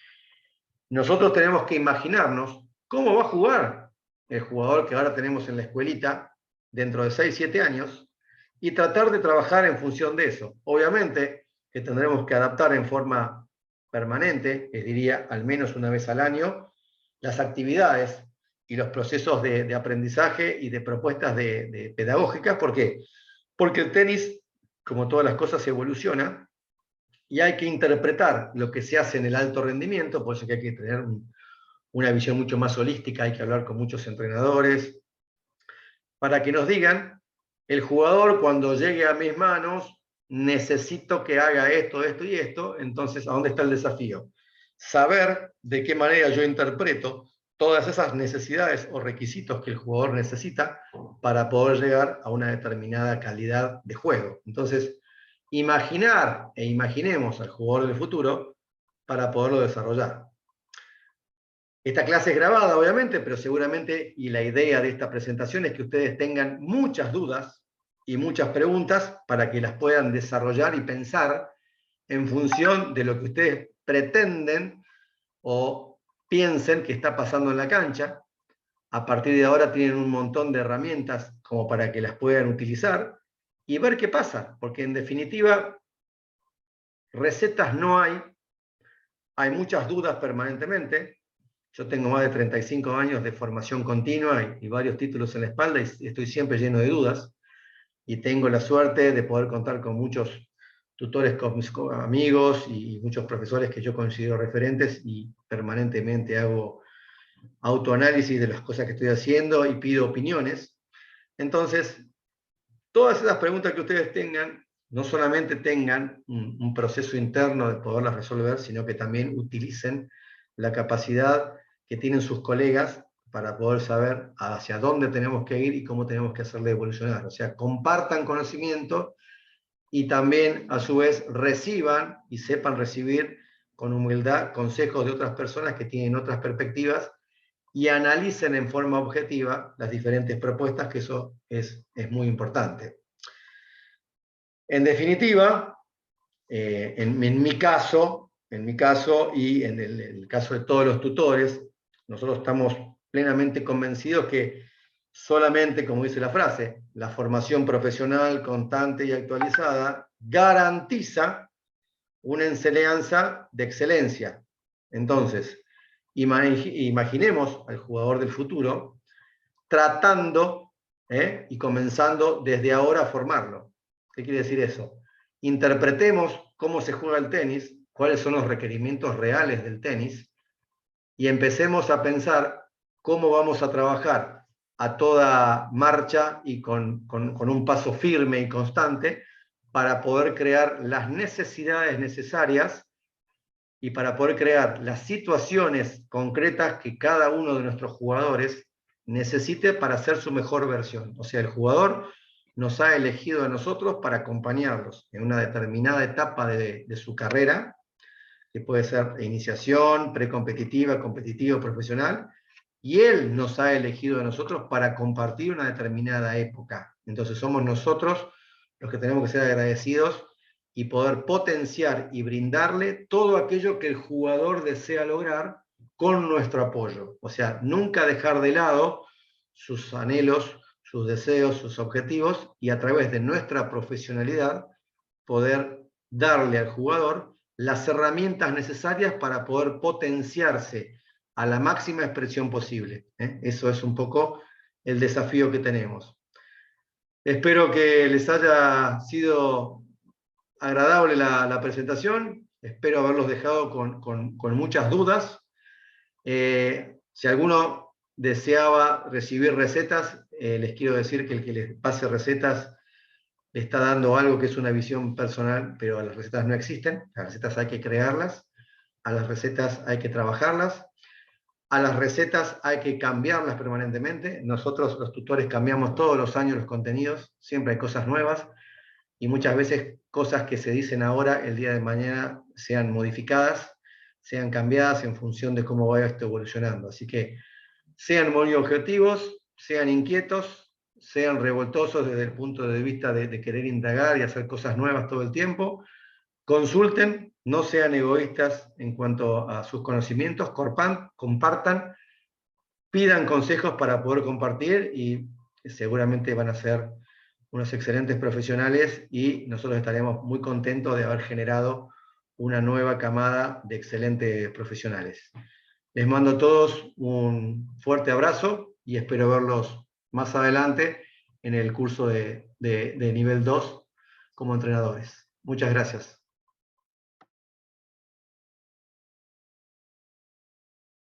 nosotros tenemos que imaginarnos cómo va a jugar el jugador que ahora tenemos en la escuelita dentro de 6, 7 años y tratar de trabajar en función de eso. Obviamente que tendremos que adaptar en forma permanente, les diría al menos una vez al año, las actividades y los procesos de aprendizaje y de propuestas pedagógicas. ¿Por qué? Porque el tenis, como todas las cosas, evoluciona y hay que interpretar lo que se hace en el alto rendimiento, por eso que hay que tener una visión mucho más holística, hay que hablar con muchos entrenadores, para que nos digan, el jugador cuando llegue a mis manos, necesito que haga esto, esto y esto. Entonces, ¿a dónde está el desafío? Saber de qué manera yo interpreto todas esas necesidades o requisitos que el jugador necesita para poder llegar a una determinada calidad de juego. Entonces, imaginar e imaginemos al jugador del futuro para poderlo desarrollar. Esta clase es grabada, obviamente, pero seguramente, y la idea de esta presentación es que ustedes tengan muchas dudas y muchas preguntas para que las puedan desarrollar y pensar en función de lo que ustedes pretenden o piensen que está pasando en la cancha. A partir de ahora tienen un montón de herramientas como para que las puedan utilizar y ver qué pasa, porque en definitiva, recetas no hay muchas dudas permanentemente. Yo tengo más de 35 años de formación continua y varios títulos en la espalda y estoy siempre lleno de dudas. Y tengo la suerte de poder contar con muchos tutores, con mis amigos y muchos profesores que yo considero referentes y permanentemente hago autoanálisis de las cosas que estoy haciendo y pido opiniones. Entonces, todas esas preguntas que ustedes tengan, no solamente tengan un proceso interno de poderlas resolver, sino que también utilicen la capacidad que tienen sus colegas para poder saber hacia dónde tenemos que ir y cómo tenemos que hacerle evolucionar. O sea, compartan conocimiento y también, a su vez, reciban y sepan recibir con humildad consejos de otras personas que tienen otras perspectivas y analicen en forma objetiva las diferentes propuestas, que eso es muy importante. En definitiva, en mi caso y en el caso de todos los tutores, nosotros estamos plenamente convencidos que solamente, como dice la frase, la formación profesional constante y actualizada garantiza una enseñanza de excelencia. Entonces, imaginemos al jugador del futuro tratando y comenzando desde ahora a formarlo. ¿Qué quiere decir eso? Interpretemos cómo se juega el tenis, cuáles son los requerimientos reales del tenis, y empecemos a pensar cómo vamos a trabajar a toda marcha y con un paso firme y constante para poder crear las necesidades necesarias y para poder crear las situaciones concretas que cada uno de nuestros jugadores necesite para ser su mejor versión. O sea, el jugador nos ha elegido a nosotros para acompañarlos en una determinada etapa de su carrera, que puede ser iniciación, precompetitiva, competitiva, profesional, y él nos ha elegido a nosotros para compartir una determinada época. Entonces somos nosotros los que tenemos que ser agradecidos y poder potenciar y brindarle todo aquello que el jugador desea lograr con nuestro apoyo. O sea, nunca dejar de lado sus anhelos, sus deseos, sus objetivos, y a través de nuestra profesionalidad poder darle al jugador las herramientas necesarias para poder potenciarse a la máxima expresión posible. Eso es un poco el desafío que tenemos. Espero que les haya sido agradable la presentación, espero haberlos dejado con muchas dudas. Si alguno deseaba recibir recetas, les quiero decir que el que les pase recetas le está dando algo que es una visión personal, pero las recetas no existen, las recetas hay que crearlas, a las recetas hay que trabajarlas, a las recetas hay que cambiarlas permanentemente. Nosotros los tutores cambiamos todos los años los contenidos, siempre hay cosas nuevas, y muchas veces cosas que se dicen ahora, el día de mañana sean modificadas, sean cambiadas en función de cómo vaya esto evolucionando. Así que sean muy objetivos, sean inquietos, sean revoltosos desde el punto de vista de querer indagar y hacer cosas nuevas todo el tiempo. Consulten, no sean egoístas en cuanto a sus conocimientos, compartan, pidan consejos para poder compartir y seguramente van a ser unos excelentes profesionales y nosotros estaremos muy contentos de haber generado una nueva camada de excelentes profesionales. Les mando a todos un fuerte abrazo y espero verlos más adelante en el curso de nivel 2 como entrenadores. Muchas gracias.